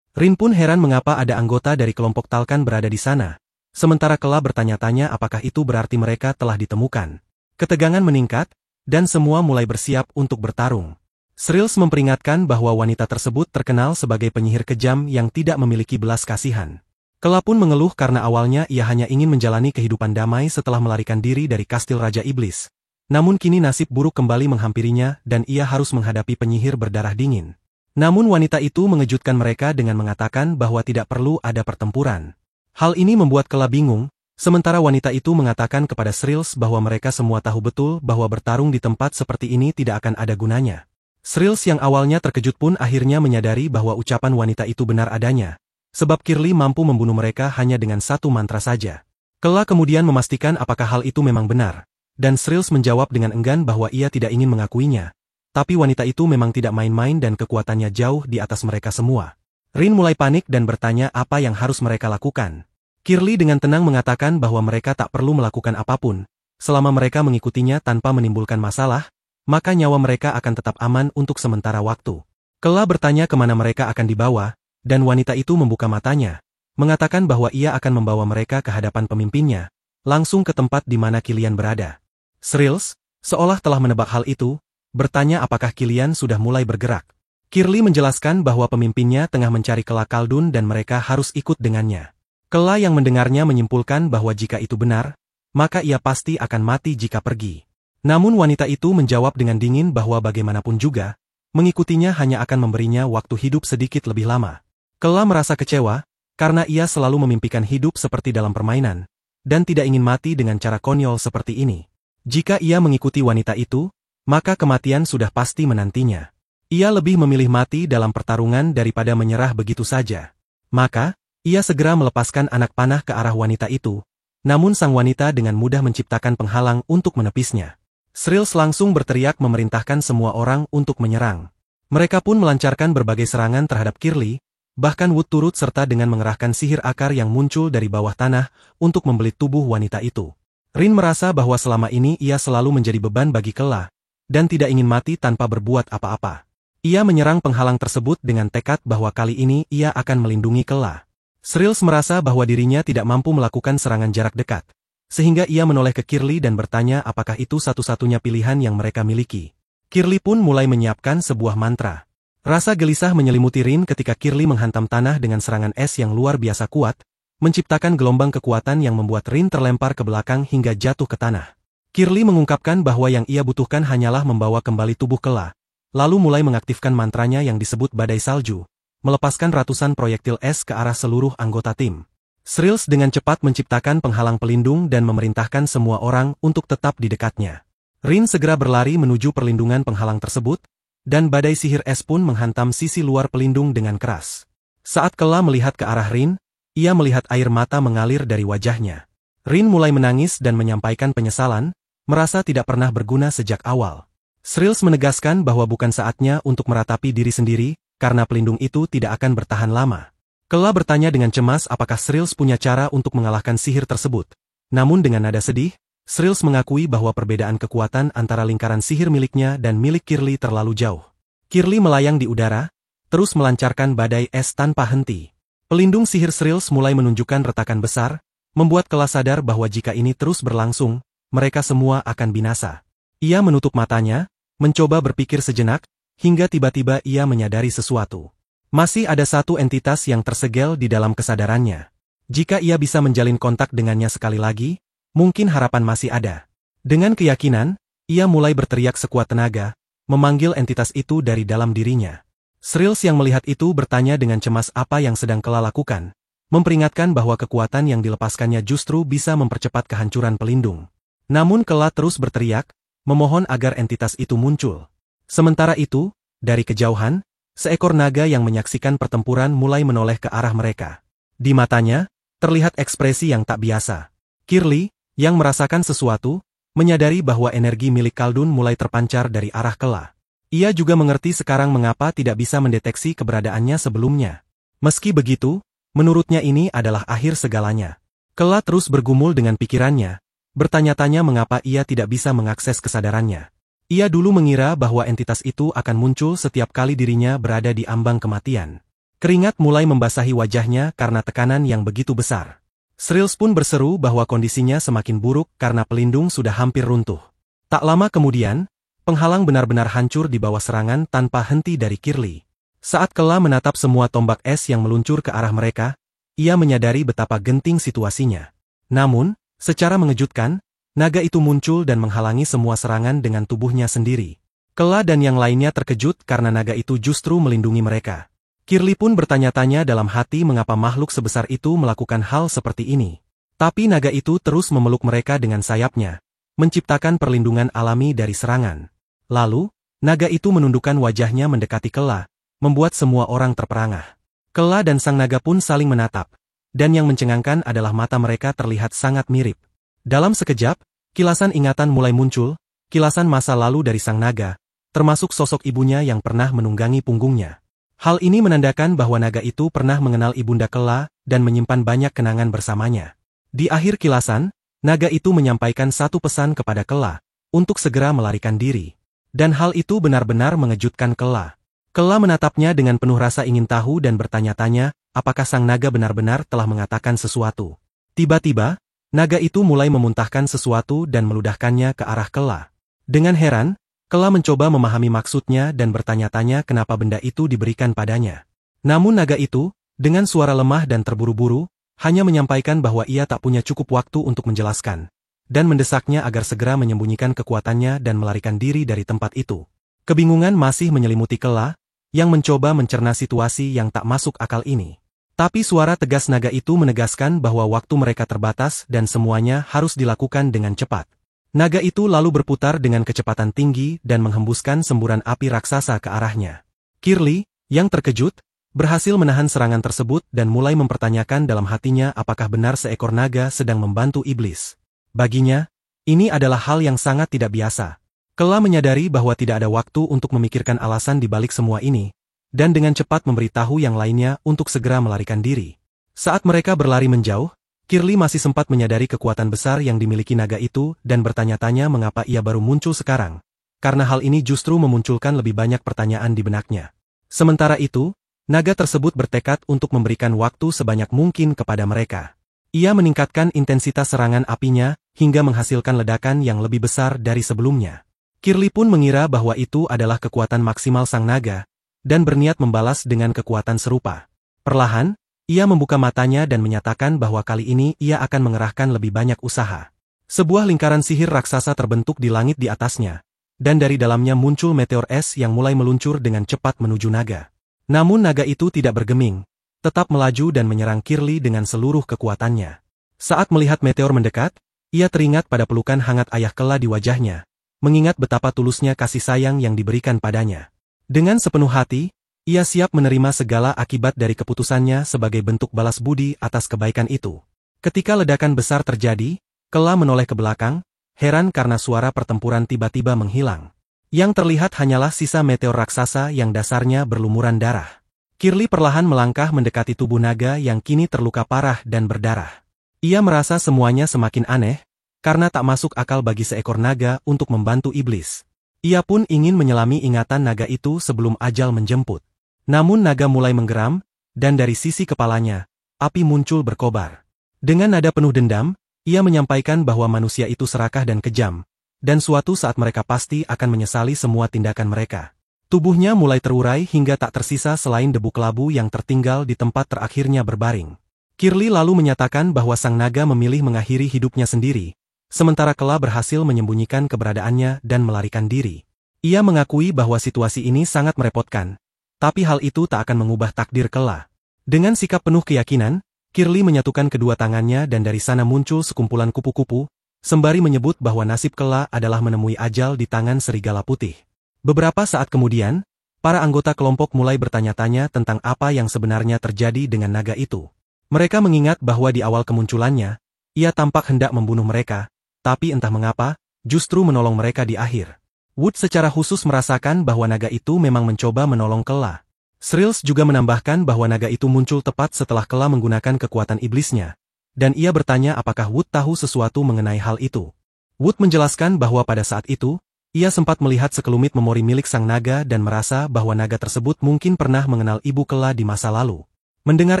Speaker 1: Rin pun heran mengapa ada anggota dari kelompok Talkan berada di sana, sementara Kela bertanya-tanya apakah itu berarti mereka telah ditemukan. Ketegangan meningkat, dan semua mulai bersiap untuk bertarung. Shrills memperingatkan bahwa wanita tersebut terkenal sebagai penyihir kejam yang tidak memiliki belas kasihan. Kela pun mengeluh karena awalnya ia hanya ingin menjalani kehidupan damai setelah melarikan diri dari kastil Raja Iblis. Namun kini nasib buruk kembali menghampirinya dan ia harus menghadapi penyihir berdarah dingin. Namun wanita itu mengejutkan mereka dengan mengatakan bahwa tidak perlu ada pertempuran. Hal ini membuat Kela bingung, sementara wanita itu mengatakan kepada Shrills bahwa mereka semua tahu betul bahwa bertarung di tempat seperti ini tidak akan ada gunanya. Shrills yang awalnya terkejut pun akhirnya menyadari bahwa ucapan wanita itu benar adanya, sebab Kirli mampu membunuh mereka hanya dengan satu mantra saja. Kela kemudian memastikan apakah hal itu memang benar, dan Shrills menjawab dengan enggan bahwa ia tidak ingin mengakuinya, tapi wanita itu memang tidak main-main dan kekuatannya jauh di atas mereka semua. Rin mulai panik dan bertanya apa yang harus mereka lakukan. Kirli dengan tenang mengatakan bahwa mereka tak perlu melakukan apapun, selama mereka mengikutinya tanpa menimbulkan masalah, maka nyawa mereka akan tetap aman untuk sementara waktu. Kela bertanya kemana mereka akan dibawa, dan wanita itu membuka matanya, mengatakan bahwa ia akan membawa mereka ke hadapan pemimpinnya, langsung ke tempat di mana Kilian berada. Shrills, seolah telah menebak hal itu, bertanya apakah Kilian sudah mulai bergerak. Kirli menjelaskan bahwa pemimpinnya tengah mencari Kela Kaldun dan mereka harus ikut dengannya. Kela yang mendengarnya menyimpulkan bahwa jika itu benar, maka ia pasti akan mati jika pergi. Namun wanita itu menjawab dengan dingin bahwa bagaimanapun juga, mengikutinya hanya akan memberinya waktu hidup sedikit lebih lama. Kela merasa kecewa, karena ia selalu memimpikan hidup seperti dalam permainan, dan tidak ingin mati dengan cara konyol seperti ini. Jika ia mengikuti wanita itu, maka kematian sudah pasti menantinya. Ia lebih memilih mati dalam pertarungan daripada menyerah begitu saja. Maka, ia segera melepaskan anak panah ke arah wanita itu, namun sang wanita dengan mudah menciptakan penghalang untuk menepisnya. Shrills langsung berteriak memerintahkan semua orang untuk menyerang. Mereka pun melancarkan berbagai serangan terhadap Kirli, Bahkan Wood turut serta dengan mengerahkan sihir akar yang muncul dari bawah tanah untuk membelit tubuh wanita itu. Rin merasa bahwa selama ini ia selalu menjadi beban bagi Kela, dan tidak ingin mati tanpa berbuat apa-apa. Ia menyerang penghalang tersebut dengan tekad bahwa kali ini ia akan melindungi Kela. Shrills merasa bahwa dirinya tidak mampu melakukan serangan jarak dekat, sehingga ia menoleh ke Kirli dan bertanya apakah itu satu-satunya pilihan yang mereka miliki. Kirli pun mulai menyiapkan sebuah mantra. Rasa gelisah menyelimuti Rin ketika Kirli menghantam tanah dengan serangan es yang luar biasa kuat, menciptakan gelombang kekuatan yang membuat Rin terlempar ke belakang hingga jatuh ke tanah. Kirli mengungkapkan bahwa yang ia butuhkan hanyalah membawa kembali tubuh Kela, lalu mulai mengaktifkan mantranya yang disebut badai salju, melepaskan ratusan proyektil es ke arah seluruh anggota tim. Shrills dengan cepat menciptakan penghalang pelindung dan memerintahkan semua orang untuk tetap di dekatnya. Rin segera berlari menuju perlindungan penghalang tersebut, dan badai sihir es pun menghantam sisi luar pelindung dengan keras. Saat Kela melihat ke arah Rin, ia melihat air mata mengalir dari wajahnya. Rin mulai menangis dan menyampaikan penyesalan, merasa tidak pernah berguna sejak awal. Shrills menegaskan bahwa bukan saatnya untuk meratapi diri sendiri, karena pelindung itu tidak akan bertahan lama. Kela bertanya dengan cemas apakah Shrills punya cara untuk mengalahkan sihir tersebut. Namun dengan nada sedih, Shrills mengakui bahwa perbedaan kekuatan antara lingkaran sihir miliknya dan milik Kirli terlalu jauh. Kirli melayang di udara, terus melancarkan badai es tanpa henti. Pelindung sihir Shrills mulai menunjukkan retakan besar, membuat Kela sadar bahwa jika ini terus berlangsung, mereka semua akan binasa. Ia menutup matanya, mencoba berpikir sejenak, hingga tiba-tiba ia menyadari sesuatu. Masih ada satu entitas yang tersegel di dalam kesadarannya. Jika ia bisa menjalin kontak dengannya sekali lagi, mungkin harapan masih ada. Dengan keyakinan, ia mulai berteriak sekuat tenaga, memanggil entitas itu dari dalam dirinya. Shrills yang melihat itu bertanya dengan cemas apa yang sedang Kela lakukan, memperingatkan bahwa kekuatan yang dilepaskannya justru bisa mempercepat kehancuran pelindung. Namun Kela terus berteriak, memohon agar entitas itu muncul. Sementara itu, dari kejauhan, seekor naga yang menyaksikan pertempuran mulai menoleh ke arah mereka. Di matanya, terlihat ekspresi yang tak biasa. Kirli, yang merasakan sesuatu, menyadari bahwa energi milik Khaldun mulai terpancar dari arah Kela. Ia juga mengerti sekarang mengapa tidak bisa mendeteksi keberadaannya sebelumnya. Meski begitu, menurutnya ini adalah akhir segalanya. Kela terus bergumul dengan pikirannya, bertanya-tanya mengapa ia tidak bisa mengakses kesadarannya. Ia dulu mengira bahwa entitas itu akan muncul setiap kali dirinya berada di ambang kematian. Keringat mulai membasahi wajahnya karena tekanan yang begitu besar. Shrills pun berseru bahwa kondisinya semakin buruk karena pelindung sudah hampir runtuh. Tak lama kemudian, penghalang benar-benar hancur di bawah serangan tanpa henti dari Kirli. Saat Kela menatap semua tombak es yang meluncur ke arah mereka, ia menyadari betapa genting situasinya. Namun, secara mengejutkan, naga itu muncul dan menghalangi semua serangan dengan tubuhnya sendiri. Kela dan yang lainnya terkejut karena naga itu justru melindungi mereka. Kirli pun bertanya-tanya dalam hati mengapa makhluk sebesar itu melakukan hal seperti ini. Tapi naga itu terus memeluk mereka dengan sayapnya, menciptakan perlindungan alami dari serangan. Lalu, naga itu menundukkan wajahnya mendekati Kela, membuat semua orang terperangah. Kela dan sang naga pun saling menatap, dan yang mencengangkan adalah mata mereka terlihat sangat mirip. Dalam sekejap, kilasan ingatan mulai muncul, kilasan masa lalu dari sang naga, termasuk sosok ibunya yang pernah menunggangi punggungnya. Hal ini menandakan bahwa naga itu pernah mengenal ibunda Kela dan menyimpan banyak kenangan bersamanya. Di akhir kilasan, naga itu menyampaikan satu pesan kepada Kela, untuk segera melarikan diri. Dan hal itu benar-benar mengejutkan Kela. Kela menatapnya dengan penuh rasa ingin tahu dan bertanya-tanya, apakah sang naga benar-benar telah mengatakan sesuatu. Tiba-tiba, naga itu mulai memuntahkan sesuatu dan meludahkannya ke arah Kela. Dengan heran, Kela mencoba memahami maksudnya dan bertanya-tanya kenapa benda itu diberikan padanya. Namun naga itu, dengan suara lemah dan terburu-buru, hanya menyampaikan bahwa ia tak punya cukup waktu untuk menjelaskan, dan mendesaknya agar segera menyembunyikan kekuatannya dan melarikan diri dari tempat itu. Kebingungan masih menyelimuti Kela, yang mencoba mencerna situasi yang tak masuk akal ini. Tapi suara tegas naga itu menegaskan bahwa waktu mereka terbatas dan semuanya harus dilakukan dengan cepat. Naga itu lalu berputar dengan kecepatan tinggi dan menghembuskan semburan api raksasa ke arahnya. Kirli, yang terkejut, berhasil menahan serangan tersebut dan mulai mempertanyakan dalam hatinya apakah benar seekor naga sedang membantu iblis. Baginya, ini adalah hal yang sangat tidak biasa. Kela menyadari bahwa tidak ada waktu untuk memikirkan alasan di balik semua ini, dan dengan cepat memberitahu yang lainnya untuk segera melarikan diri. Saat mereka berlari menjauh, Kirli masih sempat menyadari kekuatan besar yang dimiliki naga itu dan bertanya-tanya mengapa ia baru muncul sekarang, karena hal ini justru memunculkan lebih banyak pertanyaan di benaknya. Sementara itu, naga tersebut bertekad untuk memberikan waktu sebanyak mungkin kepada mereka. Ia meningkatkan intensitas serangan apinya hingga menghasilkan ledakan yang lebih besar dari sebelumnya. Kirli pun mengira bahwa itu adalah kekuatan maksimal sang naga, dan berniat membalas dengan kekuatan serupa. Perlahan, ia membuka matanya dan menyatakan bahwa kali ini ia akan mengerahkan lebih banyak usaha. Sebuah lingkaran sihir raksasa terbentuk di langit di atasnya, dan dari dalamnya muncul meteor es yang mulai meluncur dengan cepat menuju naga. Namun naga itu tidak bergeming, tetap melaju dan menyerang Kirli dengan seluruh kekuatannya. Saat melihat meteor mendekat, ia teringat pada pelukan hangat ayah Kela di wajahnya, mengingat betapa tulusnya kasih sayang yang diberikan padanya. Dengan sepenuh hati, ia siap menerima segala akibat dari keputusannya sebagai bentuk balas budi atas kebaikan itu. Ketika ledakan besar terjadi, Kela menoleh ke belakang, heran karena suara pertempuran tiba-tiba menghilang. Yang terlihat hanyalah sisa meteor raksasa yang dasarnya berlumuran darah. Kirli perlahan melangkah mendekati tubuh naga yang kini terluka parah dan berdarah. Ia merasa semuanya semakin aneh, karena tak masuk akal bagi seekor naga untuk membantu iblis. Ia pun ingin menyelami ingatan naga itu sebelum ajal menjemput. Namun naga mulai menggeram, dan dari sisi kepalanya, api muncul berkobar. Dengan nada penuh dendam, ia menyampaikan bahwa manusia itu serakah dan kejam, dan suatu saat mereka pasti akan menyesali semua tindakan mereka. Tubuhnya mulai terurai hingga tak tersisa selain debu kelabu yang tertinggal di tempat terakhirnya berbaring. Kirli lalu menyatakan bahwa sang naga memilih mengakhiri hidupnya sendiri, sementara Kela berhasil menyembunyikan keberadaannya dan melarikan diri. Ia mengakui bahwa situasi ini sangat merepotkan, tapi hal itu tak akan mengubah takdir Kela. Dengan sikap penuh keyakinan, Kirli menyatukan kedua tangannya dan dari sana muncul sekumpulan kupu-kupu, sembari menyebut bahwa nasib Kela adalah menemui ajal di tangan serigala putih. Beberapa saat kemudian, para anggota kelompok mulai bertanya-tanya tentang apa yang sebenarnya terjadi dengan naga itu. Mereka mengingat bahwa di awal kemunculannya, ia tampak hendak membunuh mereka, tapi entah mengapa, justru menolong mereka di akhir. Wood secara khusus merasakan bahwa naga itu memang mencoba menolong Kela. Shrills juga menambahkan bahwa naga itu muncul tepat setelah Kela menggunakan kekuatan iblisnya, dan ia bertanya apakah Wood tahu sesuatu mengenai hal itu. Wood menjelaskan bahwa pada saat itu, ia sempat melihat sekelumit memori milik sang naga dan merasa bahwa naga tersebut mungkin pernah mengenal ibu Kela di masa lalu. Mendengar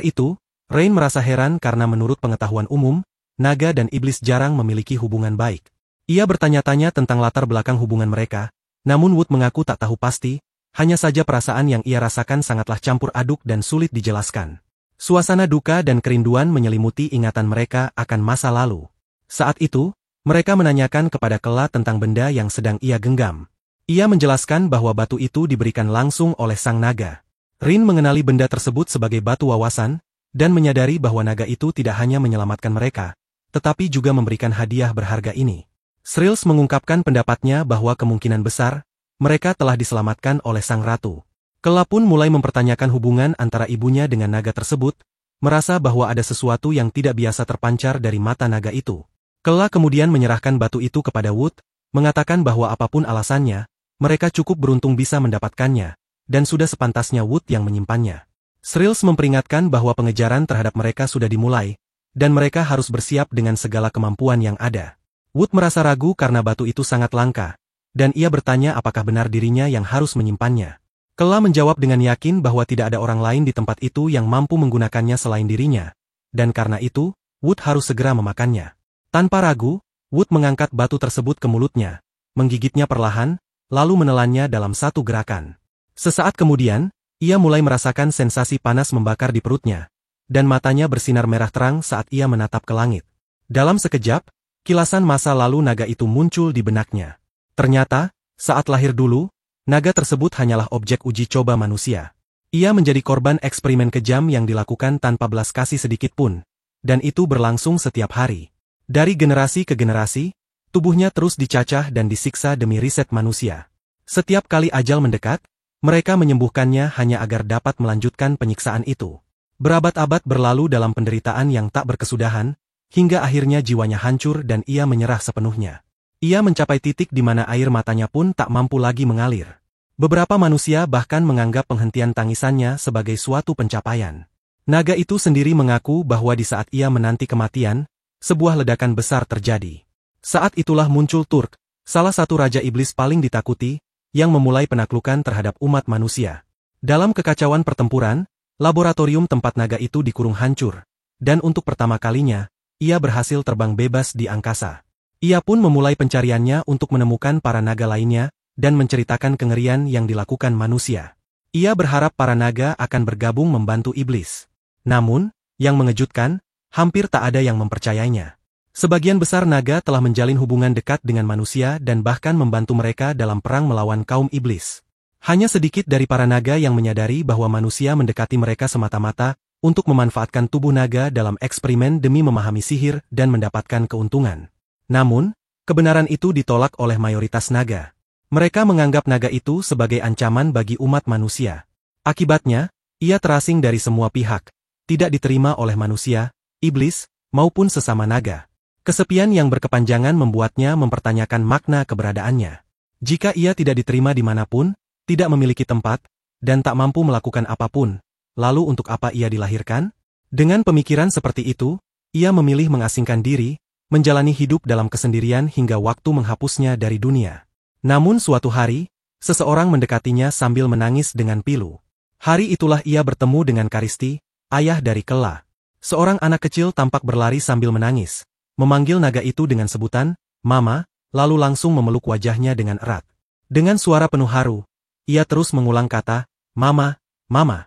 Speaker 1: itu, Rain merasa heran karena menurut pengetahuan umum, naga dan iblis jarang memiliki hubungan baik. Ia bertanya-tanya tentang latar belakang hubungan mereka, namun Wood mengaku tak tahu pasti, hanya saja perasaan yang ia rasakan sangatlah campur aduk dan sulit dijelaskan. Suasana duka dan kerinduan menyelimuti ingatan mereka akan masa lalu. Saat itu, mereka menanyakan kepada Kela tentang benda yang sedang ia genggam. Ia menjelaskan bahwa batu itu diberikan langsung oleh sang naga. Rin mengenali benda tersebut sebagai batu wawasan, dan menyadari bahwa naga itu tidak hanya menyelamatkan mereka, tetapi juga memberikan hadiah berharga ini. Shrills mengungkapkan pendapatnya bahwa kemungkinan besar, mereka telah diselamatkan oleh sang ratu. Kela pun mulai mempertanyakan hubungan antara ibunya dengan naga tersebut, merasa bahwa ada sesuatu yang tidak biasa terpancar dari mata naga itu. Kela kemudian menyerahkan batu itu kepada Wood, mengatakan bahwa apapun alasannya, mereka cukup beruntung bisa mendapatkannya, dan sudah sepantasnya Wood yang menyimpannya. Shrills memperingatkan bahwa pengejaran terhadap mereka sudah dimulai, dan mereka harus bersiap dengan segala kemampuan yang ada. Wood merasa ragu karena batu itu sangat langka, dan ia bertanya apakah benar dirinya yang harus menyimpannya. Kela menjawab dengan yakin bahwa tidak ada orang lain di tempat itu yang mampu menggunakannya selain dirinya, dan karena itu, Wood harus segera memakannya. Tanpa ragu, Wood mengangkat batu tersebut ke mulutnya, menggigitnya perlahan, lalu menelannya dalam satu gerakan. Sesaat kemudian, ia mulai merasakan sensasi panas membakar di perutnya, dan matanya bersinar merah terang saat ia menatap ke langit. Dalam sekejap, kilasan masa lalu naga itu muncul di benaknya. Ternyata, saat lahir dulu, naga tersebut hanyalah objek uji coba manusia. Ia menjadi korban eksperimen kejam yang dilakukan tanpa belas kasih sedikit pun, dan itu berlangsung setiap hari. Dari generasi ke generasi, tubuhnya terus dicacah dan disiksa demi riset manusia. Setiap kali ajal mendekat, mereka menyembuhkannya hanya agar dapat melanjutkan penyiksaan itu. Berabad-abad berlalu dalam penderitaan yang tak berkesudahan, hingga akhirnya jiwanya hancur dan ia menyerah sepenuhnya. Ia mencapai titik di mana air matanya pun tak mampu lagi mengalir. Beberapa manusia bahkan menganggap penghentian tangisannya sebagai suatu pencapaian. Naga itu sendiri mengaku bahwa di saat ia menanti kematian, sebuah ledakan besar terjadi. Saat itulah muncul Turk, salah satu raja iblis paling ditakuti, yang memulai penaklukan terhadap umat manusia. Dalam kekacauan pertempuran, laboratorium tempat naga itu dikurung hancur, dan untuk pertama kalinya, ia berhasil terbang bebas di angkasa. Ia pun memulai pencariannya untuk menemukan para naga lainnya, dan menceritakan kengerian yang dilakukan manusia. Ia berharap para naga akan bergabung membantu iblis. Namun, yang mengejutkan, hampir tak ada yang mempercayainya. Sebagian besar naga telah menjalin hubungan dekat dengan manusia dan bahkan membantu mereka dalam perang melawan kaum iblis. Hanya sedikit dari para naga yang menyadari bahwa manusia mendekati mereka semata-mata untuk memanfaatkan tubuh naga dalam eksperimen demi memahami sihir dan mendapatkan keuntungan. Namun, kebenaran itu ditolak oleh mayoritas naga. Mereka menganggap naga itu sebagai ancaman bagi umat manusia. Akibatnya, ia terasing dari semua pihak, tidak diterima oleh manusia, iblis, maupun sesama naga. Kesepian yang berkepanjangan membuatnya mempertanyakan makna keberadaannya. Jika ia tidak diterima dimanapun, tidak memiliki tempat, dan tak mampu melakukan apapun, lalu untuk apa ia dilahirkan? Dengan pemikiran seperti itu, ia memilih mengasingkan diri, menjalani hidup dalam kesendirian hingga waktu menghapusnya dari dunia. Namun suatu hari, seseorang mendekatinya sambil menangis dengan pilu. Hari itulah ia bertemu dengan Karisti, ayah dari Kela. Seorang anak kecil tampak berlari sambil menangis, memanggil naga itu dengan sebutan, "Mama," lalu langsung memeluk wajahnya dengan erat. Dengan suara penuh haru, ia terus mengulang kata, "Mama, Mama."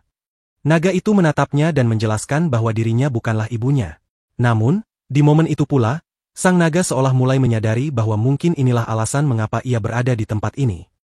Speaker 1: Naga itu menatapnya dan menjelaskan bahwa dirinya bukanlah ibunya. Namun, di momen itu pula, sang naga seolah mulai menyadari bahwa mungkin inilah alasan mengapa ia berada di tempat ini.